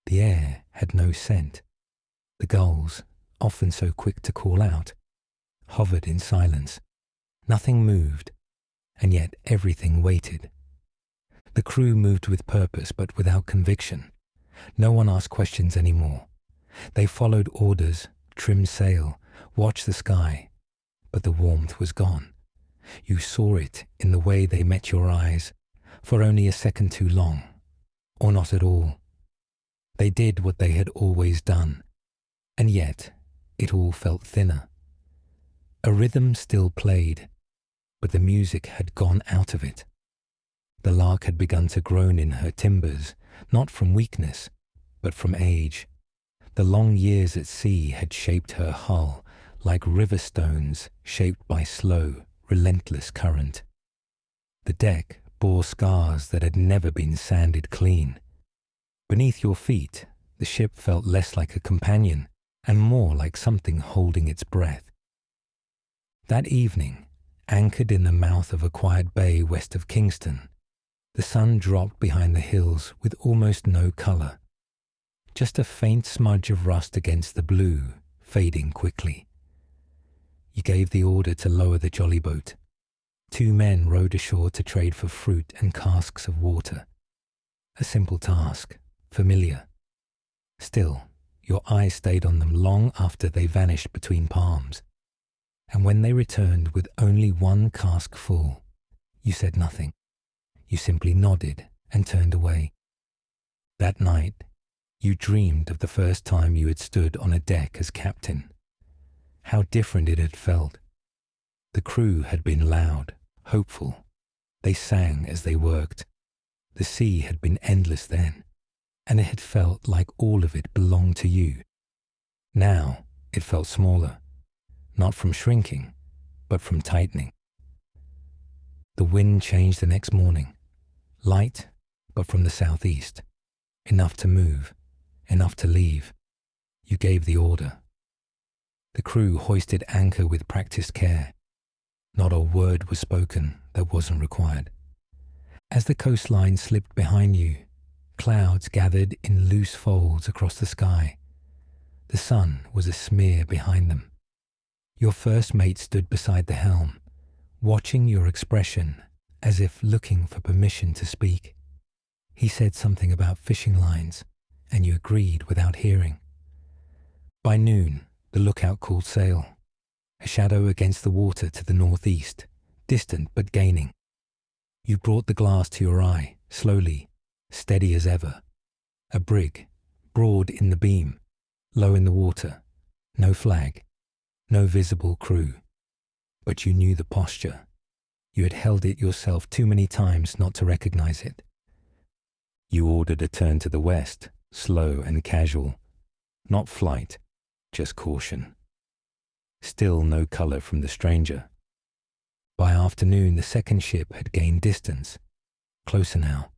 The air had no scent. The gulls, often so quick to call out, hovered in silence. Nothing moved, and yet everything waited. The crew moved with purpose but without conviction. No one asked questions anymore. They followed orders, trimmed sail, watched the sky, but the warmth was gone. You saw it in the way they met your eyes, for only a second too long, or not at all. They did what they had always done, and yet it all felt thinner. A rhythm still played, but the music had gone out of it. The lark had begun to groan in her timbers, not from weakness, but from age. The long years at sea had shaped her hull like river stones shaped by slow, relentless current. The deck bore scars that had never been sanded clean. Beneath your feet, the ship felt less like a companion and more like something holding its breath. That evening, anchored in the mouth of a quiet bay west of Kingston, the sun dropped behind the hills with almost no color, just a faint smudge of rust against the blue, fading quickly. You gave the order to lower the jolly boat. 2 men rowed ashore to trade for fruit and casks of water. A simple task, familiar. Still, your eyes stayed on them long after they vanished between palms. And when they returned with only 1 cask full, you said nothing. You simply nodded and turned away. That night, you dreamed of the first time you had stood on a deck as captain. How different it had felt. The crew had been loud, hopeful. They sang as they worked. The sea had been endless then, and it had felt like all of it belonged to you. Now it felt smaller, not from shrinking, but from tightening. The wind changed the next morning. Light, but from the southeast. Enough to move, enough to leave. You gave the order. The crew hoisted anchor with practiced care. Not a word was spoken that wasn't required. As the coastline slipped behind you, clouds gathered in loose folds across the sky. The sun was a smear behind them. Your first mate stood beside the helm, watching your expression as if looking for permission to speak. He said something about fishing lines, and you agreed without hearing. By noon, the lookout called sail. A shadow against the water to the northeast, distant but gaining. You brought the glass to your eye, slowly, steady as ever. A brig, broad in the beam, low in the water, No flag, no visible crew. But you knew the posture. You had held it yourself too many times not to recognize it. You ordered a turn to the west, slow and casual. Not flight, just caution. Still no color from the stranger. By afternoon, the second ship had gained distance. Closer now.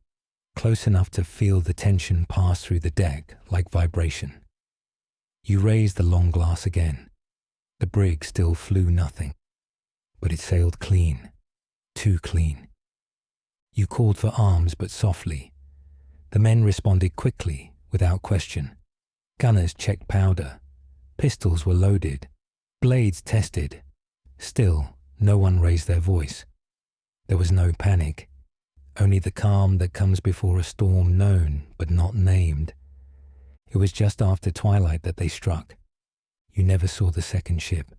Close enough to feel the tension pass through the deck like vibration. You raised the long glass again. The brig still flew nothing. But it sailed clean. Too clean. You called for arms, but softly. The men responded quickly, without question. Gunners checked powder. Pistols were loaded. Blades tested. Still, no one raised their voice. There was no panic. Only the calm that comes before a storm known, but not named. It was just after twilight that they struck. You never saw the second ship.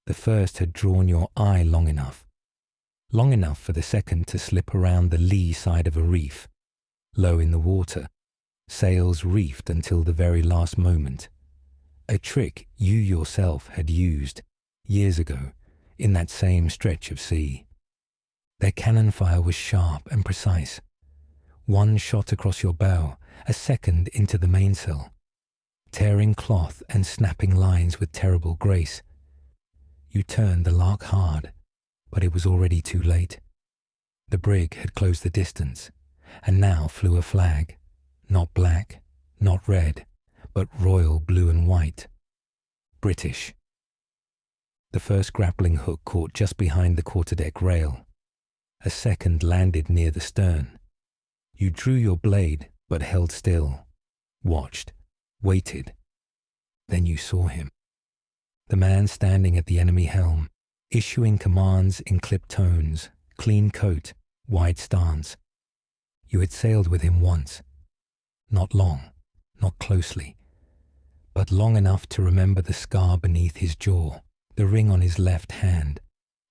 The first had drawn your eye long enough for the second to slip around the lee side of a reef, low in the water, sails reefed until the very last moment. A trick you yourself had used years ago in that same stretch of sea. Their cannon fire was sharp and precise. One shot across your bow, a second into the mainsail, tearing cloth and snapping lines with terrible grace. You turned the lark hard, but it was already too late. The brig had closed the distance, and now flew a flag, not black, not red, but royal blue and white. British. The first grappling hook caught just behind the quarterdeck rail. A second landed near the stern. You drew your blade, but held still, watched, waited. Then you saw him. The man standing at the enemy helm, issuing commands in clipped tones, clean coat, wide stance. You had sailed with him once. Not long, not closely, but long enough to remember the scar beneath his jaw, the ring on his left hand,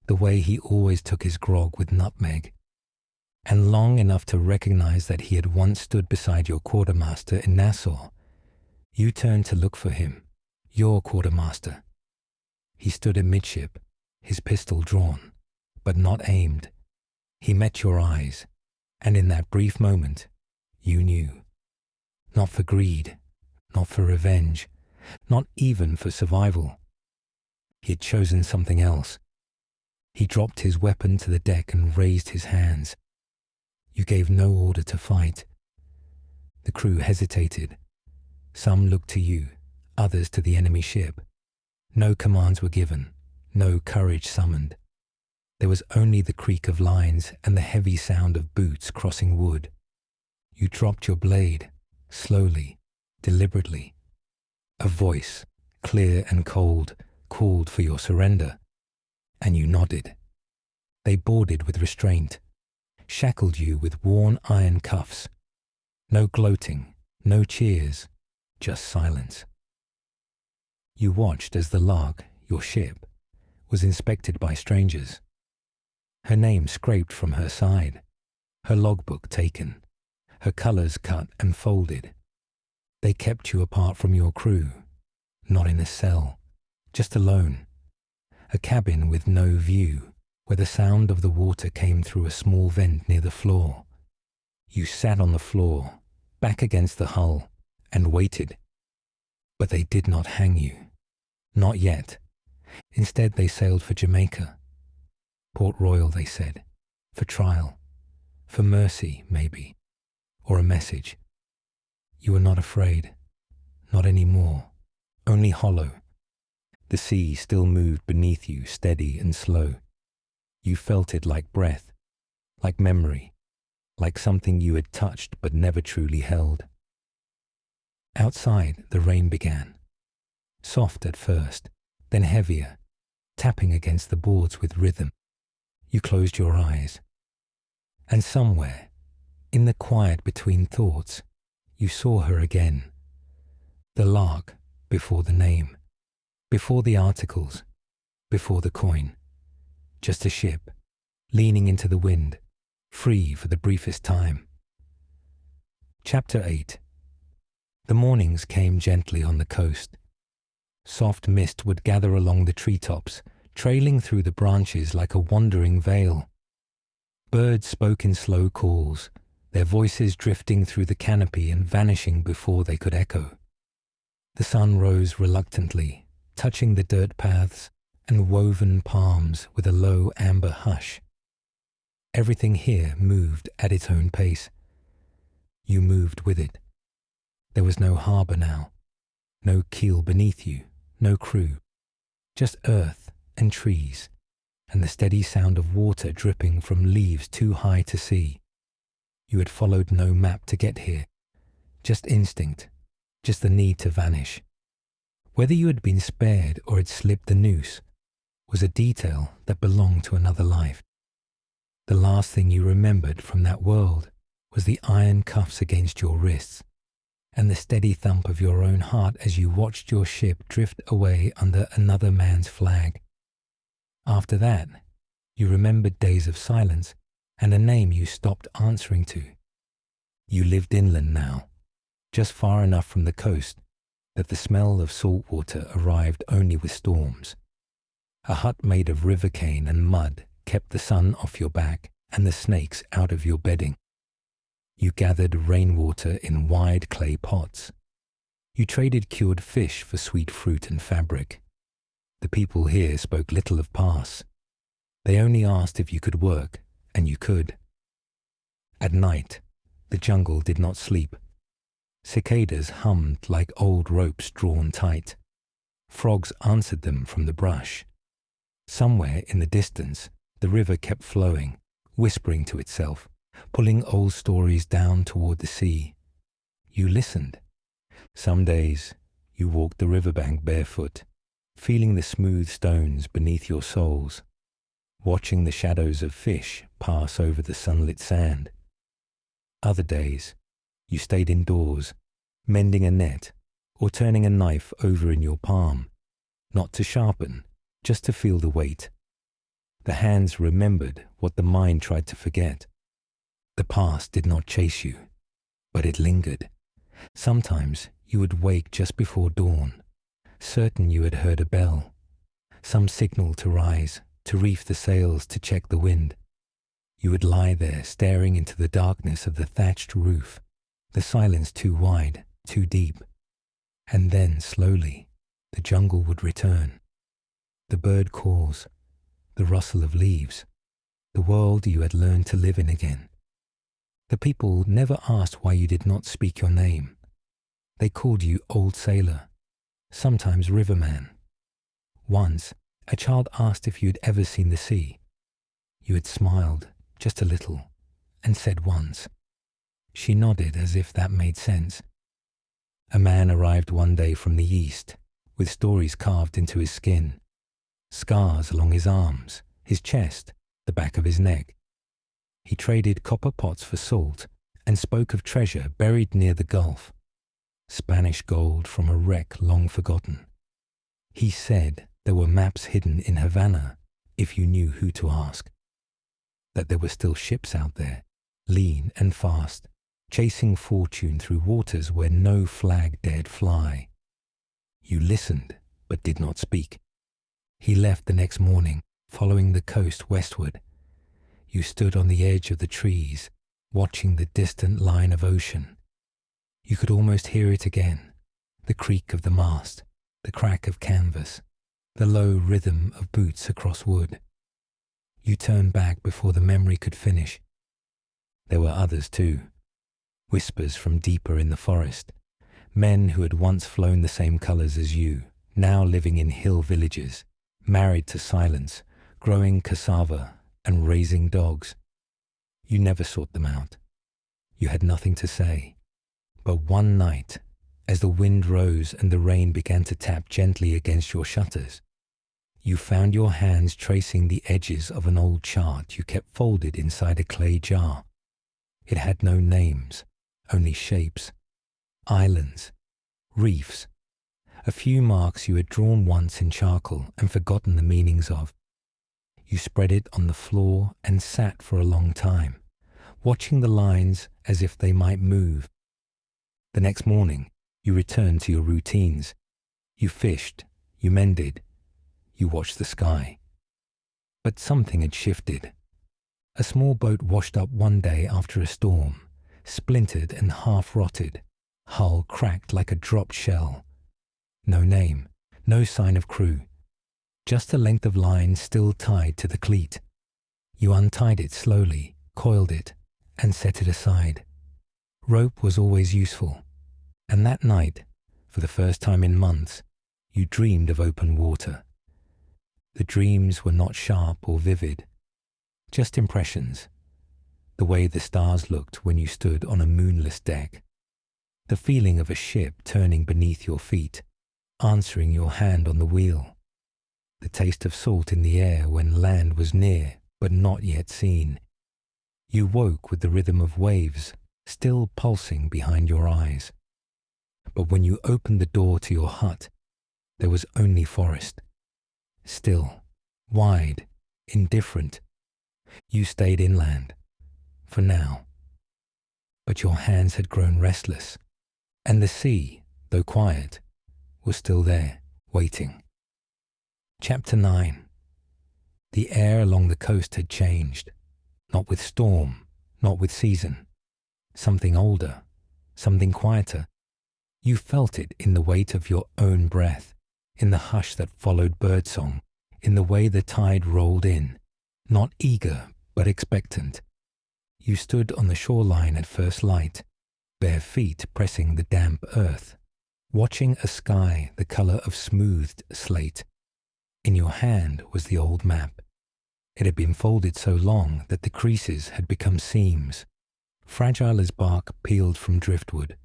the way he always took his grog with nutmeg, and long enough to recognize that he had once stood beside your quartermaster in Nassau. You turned to look for him, your quartermaster. He stood amidship, his pistol drawn, but not aimed. He met your eyes, and in that brief moment, you knew. Not for greed, not for revenge, not even for survival. He had chosen something else. He dropped his weapon to the deck and raised his hands. You gave no order to fight. The crew hesitated. Some looked to you, others to the enemy ship. No commands were given, no courage summoned. There was only the creak of lines and the heavy sound of boots crossing wood. You dropped your blade, slowly, deliberately. A voice, clear and cold, called for your surrender, and you nodded. They boarded with restraint, shackled you with worn iron cuffs. No gloating, no cheers, just silence. You watched as the Lark, your ship, was inspected by strangers. Her name scraped from her side, her logbook taken, her colours cut and folded. They kept you apart from your crew, not in a cell, just alone. A cabin with no view, where the sound of the water came through a small vent near the floor. You sat on the floor, back against the hull, and waited. But they did not hang you. Not yet. Instead, they sailed for Jamaica. Port Royal, they said. For trial. For mercy, maybe. Or a message. You were not afraid. Not anymore. Only hollow. The sea still moved beneath you, steady and slow. You felt it like breath, like memory, like something you had touched but never truly held. Outside, the rain began. Soft at first, then heavier, tapping against the boards with rhythm. You closed your eyes. And somewhere, in the quiet between thoughts, you saw her again. The Lark before the name, before the articles, before the coin. Just a ship, leaning into the wind, free for the briefest time. Chapter 8. The mornings came gently on the coast. Soft mist would gather along the treetops, trailing through the branches like a wandering veil. Birds spoke in slow calls, their voices drifting through the canopy and vanishing before they could echo. The sun rose reluctantly, touching the dirt paths and woven palms with a low amber hush. Everything here moved at its own pace. You moved with it. There was no harbour now, no keel beneath you, no crew, just earth and trees, and the steady sound of water dripping from leaves too high to see. You had followed no map to get here, just instinct, just the need to vanish. Whether you had been spared or had slipped the noose was a detail that belonged to another life. The last thing you remembered from that world was the iron cuffs against your wrists and the steady thump of your own heart as you watched your ship drift away under another man's flag. After that, you remembered days of silence and a name you stopped answering to. You lived inland now, just far enough from the coast that the smell of salt water arrived only with storms. A hut made of river cane and mud kept the sun off your back and the snakes out of your bedding. You gathered rainwater in wide clay pots. You traded cured fish for sweet fruit and fabric. The people here spoke little of pass. They only asked if you could work, and you could. At night, the jungle did not sleep. Cicadas hummed like old ropes drawn tight. Frogs answered them from the brush. Somewhere in the distance, the river kept flowing, whispering to itself, pulling old stories down toward the sea. You listened. Some days, you walked the riverbank barefoot, feeling the smooth stones beneath your soles, watching the shadows of fish pass over the sunlit sand. Other days, you stayed indoors, mending a net or turning a knife over in your palm, not to sharpen, just to feel the weight. The hands remembered what the mind tried to forget. The past did not chase you, but it lingered. Sometimes you would wake just before dawn, certain you had heard a bell, some signal to rise, to reef the sails, to check the wind. You would lie there staring into the darkness of the thatched roof, the silence too wide, too deep. And then, slowly, the jungle would return. The bird calls, the rustle of leaves, the world you had learned to live in again. The people never asked why you did not speak your name. They called you Old Sailor, sometimes Riverman. Once, a child asked if you had ever seen the sea. You had smiled, just a little, and said once. She nodded as if that made sense. A man arrived one day from the east, with stories carved into his skin, scars along his arms, his chest, the back of his neck. He traded copper pots for salt and spoke of treasure buried near the Gulf, Spanish gold from a wreck long forgotten. He said there were maps hidden in Havana if you knew who to ask, that there were still ships out there, lean and fast, chasing fortune through waters where no flag dared fly. You listened, but did not speak. He left the next morning, following the coast westward. You stood on the edge of the trees, watching the distant line of ocean. You could almost hear it again, the creak of the mast, the crack of canvas, the low rhythm of boots across wood. You turned back before the memory could finish. There were others too, whispers from deeper in the forest, men who had once flown the same colors as you, now living in hill villages, married to silence, growing cassava and raising dogs. You never sought them out. You had nothing to say. But one night, as the wind rose and the rain began to tap gently against your shutters, you found your hands tracing the edges of an old chart you kept folded inside a clay jar. It had no names, only shapes, islands, reefs, a few marks you had drawn once in charcoal and forgotten the meanings of. You spread it on the floor and sat for a long time, watching the lines as if they might move. The next morning, you returned to your routines. You fished, You mended. You watched the sky. But something had shifted. A small boat washed up one day after a storm, splintered and half-rotted, hull cracked like a dropped shell. No name, no sign of crew, just a length of line still tied to the cleat. You untied it slowly, coiled it, and set it aside. Rope was always useful, and that night, for the first time in months, you dreamed of open water. The dreams were not sharp or vivid, just impressions. The way the stars looked when you stood on a moonless deck. The feeling of a ship turning beneath your feet, answering your hand on the wheel. The taste of salt in the air when land was near but not yet seen. You woke with the rhythm of waves still pulsing behind your eyes. But when you opened the door to your hut, there was only forest. Still, wide, indifferent. You stayed inland, for now. But your hands had grown restless, and the sea, though quiet, was still there, waiting. Chapter 9. The air along the coast had changed, not with storm, not with season. Something older, something quieter. You felt it in the weight of your own breath, in the hush that followed birdsong, in the way the tide rolled in, not eager but expectant. You stood on the shoreline at first light, bare feet pressing the damp earth, watching a sky the color of smoothed slate. In your hand was the old map. It had been folded so long that the creases had become seams, fragile as bark peeled from driftwood.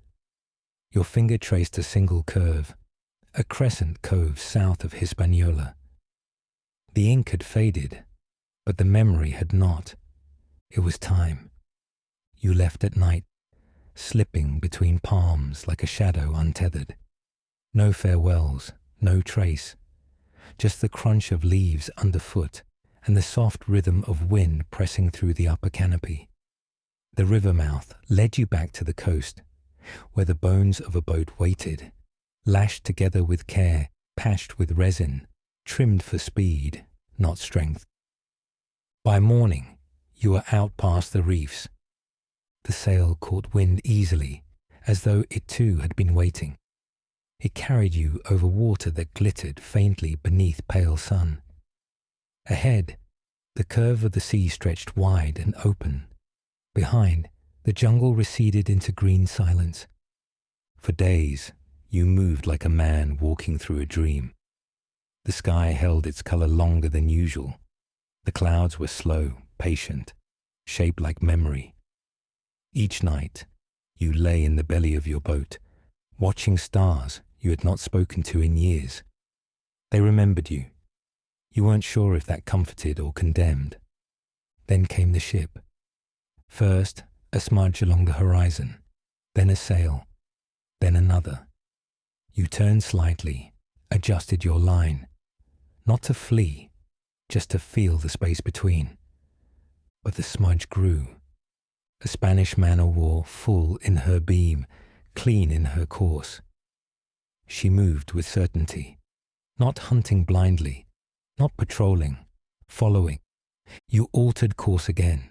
Your finger traced a single curve, a crescent cove south of Hispaniola. The ink had faded, but the memory had not. It was time. You left at night, slipping between palms like a shadow untethered. No farewells, no trace, just the crunch of leaves underfoot and the soft rhythm of wind pressing through the upper canopy. The river mouth led you back to the coast, where the bones of a boat waited, lashed together with care, patched with resin, trimmed for speed, not strength. By morning, you were out past the reefs. The sail caught wind easily, as though it too had been waiting. It carried you over water that glittered faintly beneath pale sun. Ahead, the curve of the sea stretched wide and open. Behind, the jungle receded into green silence. For days, you moved like a man walking through a dream. The sky held its color longer than usual. The clouds were slow, patient, shaped like memory. Each night, you lay in the belly of your boat, watching stars you had not spoken to in years. They remembered you. You weren't sure if that comforted or condemned. Then came the ship. First, a smudge along the horizon, then a sail, then another. You turned slightly, adjusted your line, not to flee, just to feel the space between. But the smudge grew. A Spanish man-o'-war full in her beam, clean in her course. She moved with certainty, not hunting blindly, not patrolling, following. You altered course again,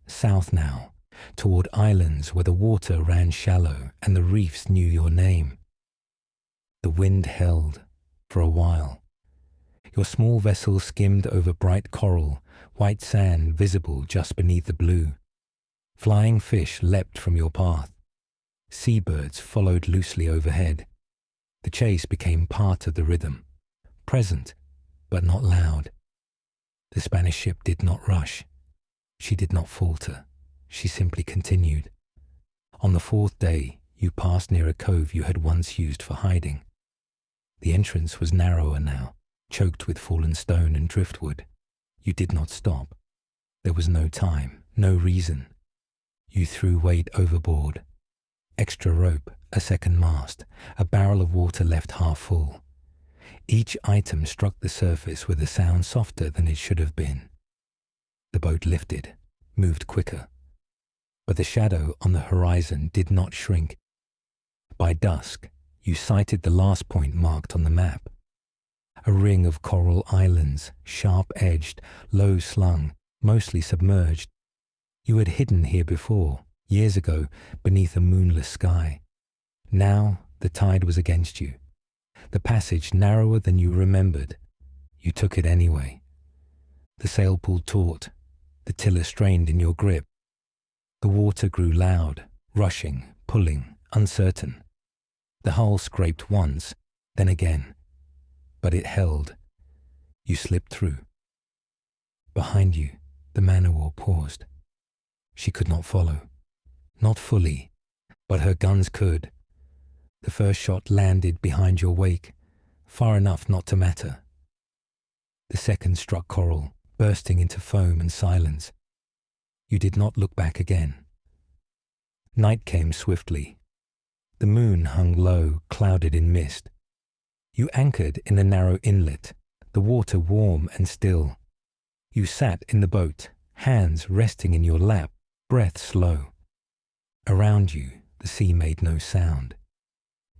south now, toward islands where the water ran shallow and the reefs knew your name. The wind held for a while. Your small vessel skimmed over bright coral, white sand visible just beneath the blue. Flying fish leapt from your path. Seabirds followed loosely overhead. The chase became part of the rhythm, present but not loud. The Spanish ship did not rush. She did not falter. She simply continued. On the fourth day, you passed near a cove you had once used for hiding. The entrance was narrower now, choked with fallen stone and driftwood. You did not stop. There was no time, no reason. You threw weight overboard. Extra rope, a second mast, a barrel of water left half full. Each item struck the surface with a sound softer than it should have been. The boat lifted, moved quicker. But the shadow on the horizon did not shrink. By dusk, you sighted the last point marked on the map. a ring of coral islands, sharp-edged, low-slung, mostly submerged. You had hidden here before, years ago, beneath a moonless sky. Now the tide was against you. The passage narrower than you remembered. You took it anyway. The sail pulled taut, the tiller strained in your grip. The water grew loud, rushing, pulling, uncertain. The hull scraped once, then again. But it held. You slipped through. Behind you, the man-o-war paused. She could not follow. Not fully, but her guns could. The first shot landed behind your wake, far enough not to matter. The second struck coral, bursting into foam and silence. You did not look back again. Night came swiftly. The moon hung low, clouded in mist. You anchored in a narrow inlet, the water warm and still. You sat in the boat, hands resting in your lap, breath slow. Around you, the sea made no sound.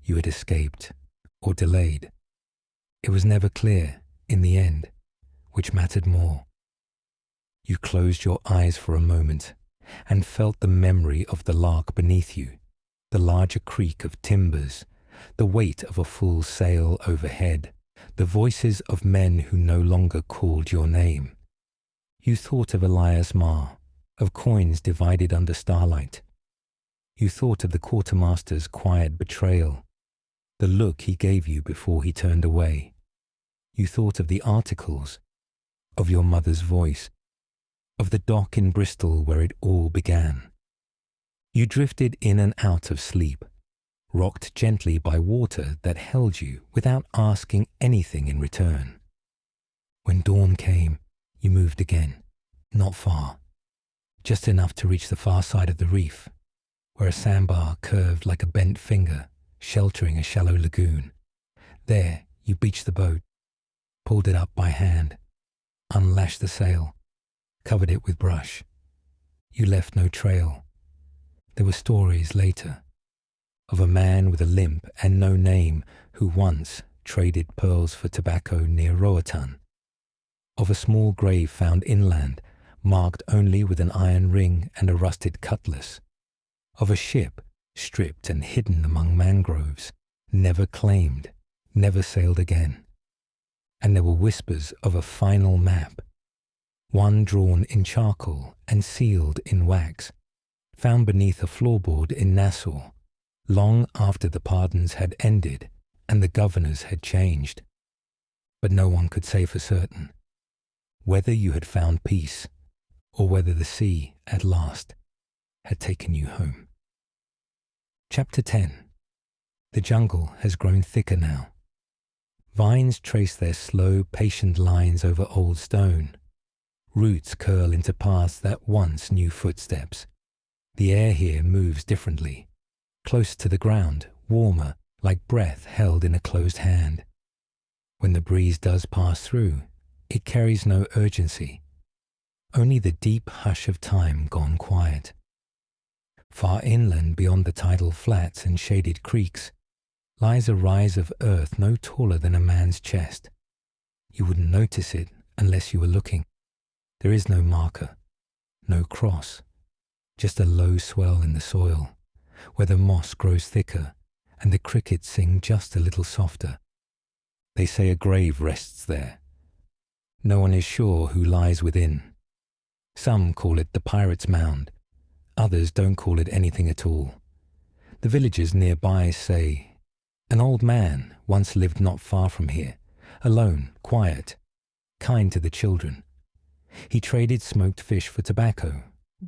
You had escaped, or delayed. It was never clear, in the end, which mattered more. You closed your eyes for a moment, and felt the memory of the lark beneath you, the larger creak of timbers, the weight of a full sail overhead, the voices of men who no longer called your name. You thought of Elias Marr, of coins divided under starlight. You thought of the quartermaster's quiet betrayal, the look he gave you before he turned away. You thought of the articles, of your mother's voice, of the dock in Bristol where it all began. You drifted in and out of sleep, rocked gently by water that held you without asking anything in return. When dawn came, you moved again, not far, just enough to reach the far side of the reef, where a sandbar curved like a bent finger, sheltering a shallow lagoon. There, you beached the boat, pulled it up by hand, unlashed the sail, covered it with brush. You left no trail. There were stories later, of a man with a limp and no name who once traded pearls for tobacco near Roatan, of a small grave found inland, marked only with an iron ring and a rusted cutlass, of a ship stripped and hidden among mangroves, never claimed, never sailed again. And there were whispers of a final map, one drawn in charcoal and sealed in wax, found beneath a floorboard in Nassau, long after the pardons had ended and the governors had changed. But no one could say for certain whether you had found peace or whether the sea, at last, had taken you home. Chapter 10. The jungle has grown thicker now. Vines trace their slow, patient lines over old stone. Roots curl into paths that once knew footsteps. The air here moves differently, close to the ground, warmer, like breath held in a closed hand. When the breeze does pass through, it carries no urgency, only the deep hush of time gone quiet. Far inland beyond the tidal flats and shaded creeks lies a rise of earth no taller than a man's chest. You wouldn't notice it unless you were looking. There is no marker, no cross, just a low swell in the soil, where the moss grows thicker and the crickets sing just a little softer. They say a grave rests there. No one is sure who lies within. Some call it the Pirate's Mound. Others don't call it anything at all. The villagers nearby say, an old man once lived not far from here, alone, quiet, kind to the children. He traded smoked fish for tobacco,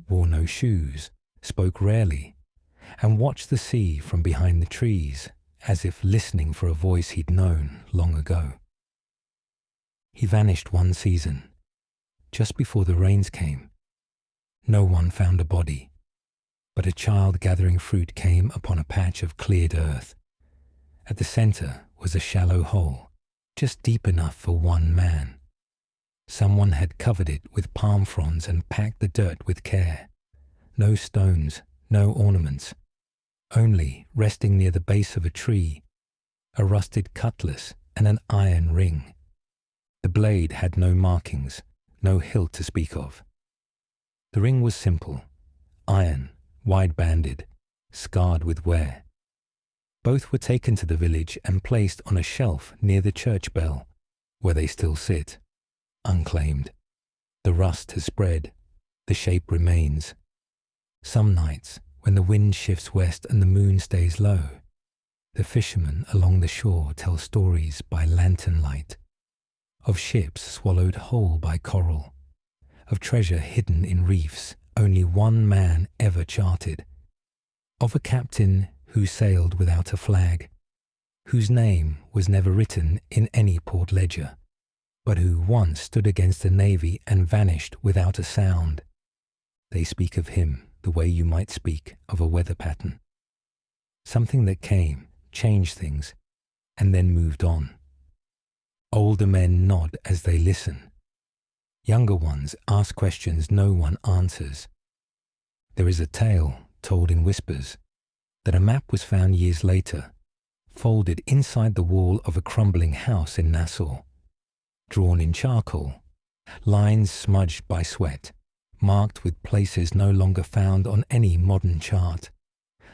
wore no shoes, spoke rarely, and watched the sea from behind the trees, as if listening for a voice he'd known long ago. He vanished one season, just before the rains came. No one found a body, but a child gathering fruit came upon a patch of cleared earth. At the center was a shallow hole, just deep enough for one man. Someone had covered it with palm fronds and packed the dirt with care. No stones, no ornaments. Only, resting near the base of a tree, a rusted cutlass and an iron ring, The blade had no markings, no hilt to speak of. The ring was simple, iron, wide-banded, scarred with wear. Both were taken to the village and placed on a shelf near the church bell, where they still sit, unclaimed. The rust has spread, the shape remains. Some nights, when the wind shifts west and the moon stays low, the fishermen along the shore tell stories by lantern light, of ships swallowed whole by coral, of treasure hidden in reefs only one man ever charted, of a captain who sailed without a flag, whose name was never written in any port ledger, but who once stood against a navy and vanished without a sound. They speak of him the way you might speak of a weather pattern. Something that came, changed things, and then moved on. Older men nod as they listen. Younger ones ask questions no one answers. There is a tale, told in whispers, that a map was found years later, folded inside the wall of a crumbling house in Nassau. Drawn in charcoal, lines smudged by sweat, marked with places no longer found on any modern chart.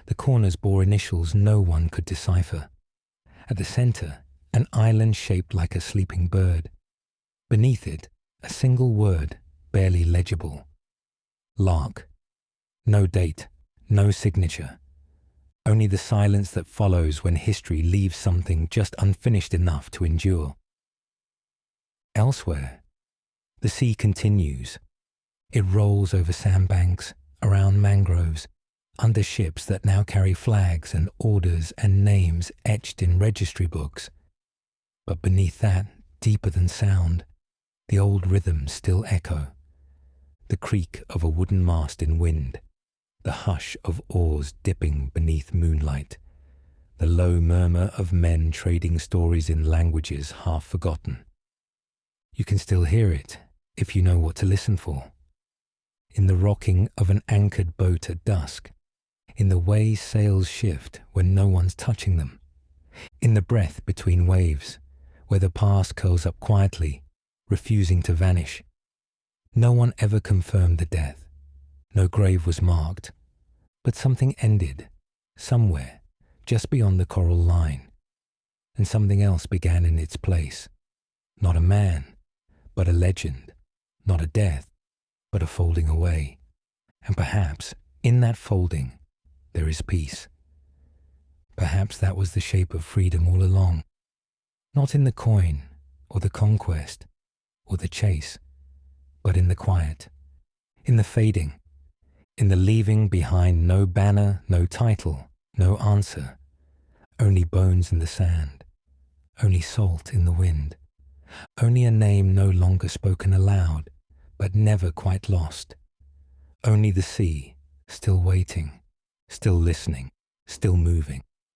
The corners bore initials no one could decipher. At the center, an island shaped like a sleeping bird. Beneath it, a single word, barely legible. Lark. No date, no signature. Only the silence that follows when history leaves something just unfinished enough to endure. Elsewhere, the sea continues. It rolls over sandbanks, around mangroves, under ships that now carry flags and orders and names etched in registry books. But beneath that, deeper than sound, the old rhythms still echo. The creak of a wooden mast in wind, the hush of oars dipping beneath moonlight, the low murmur of men trading stories in languages half forgotten. You can still hear it if you know what to listen for. In the rocking of an anchored boat at dusk, in the way sails shift when no one's touching them, in the breath between waves, where the past curls up quietly, refusing to vanish. No one ever confirmed the death. No grave was marked. But something ended, somewhere, just beyond the coral line, and something else began in its place. Not a man, but a legend. Not a death, but a folding away. And perhaps, in that folding, there is peace. Perhaps that was the shape of freedom all along. Not in the coin, or the conquest, or the chase, but in the quiet, in the fading, in the leaving behind no banner, no title, no answer, only bones in the sand, only salt in the wind, only a name no longer spoken aloud, but never quite lost, only the sea, still waiting, still listening, still moving.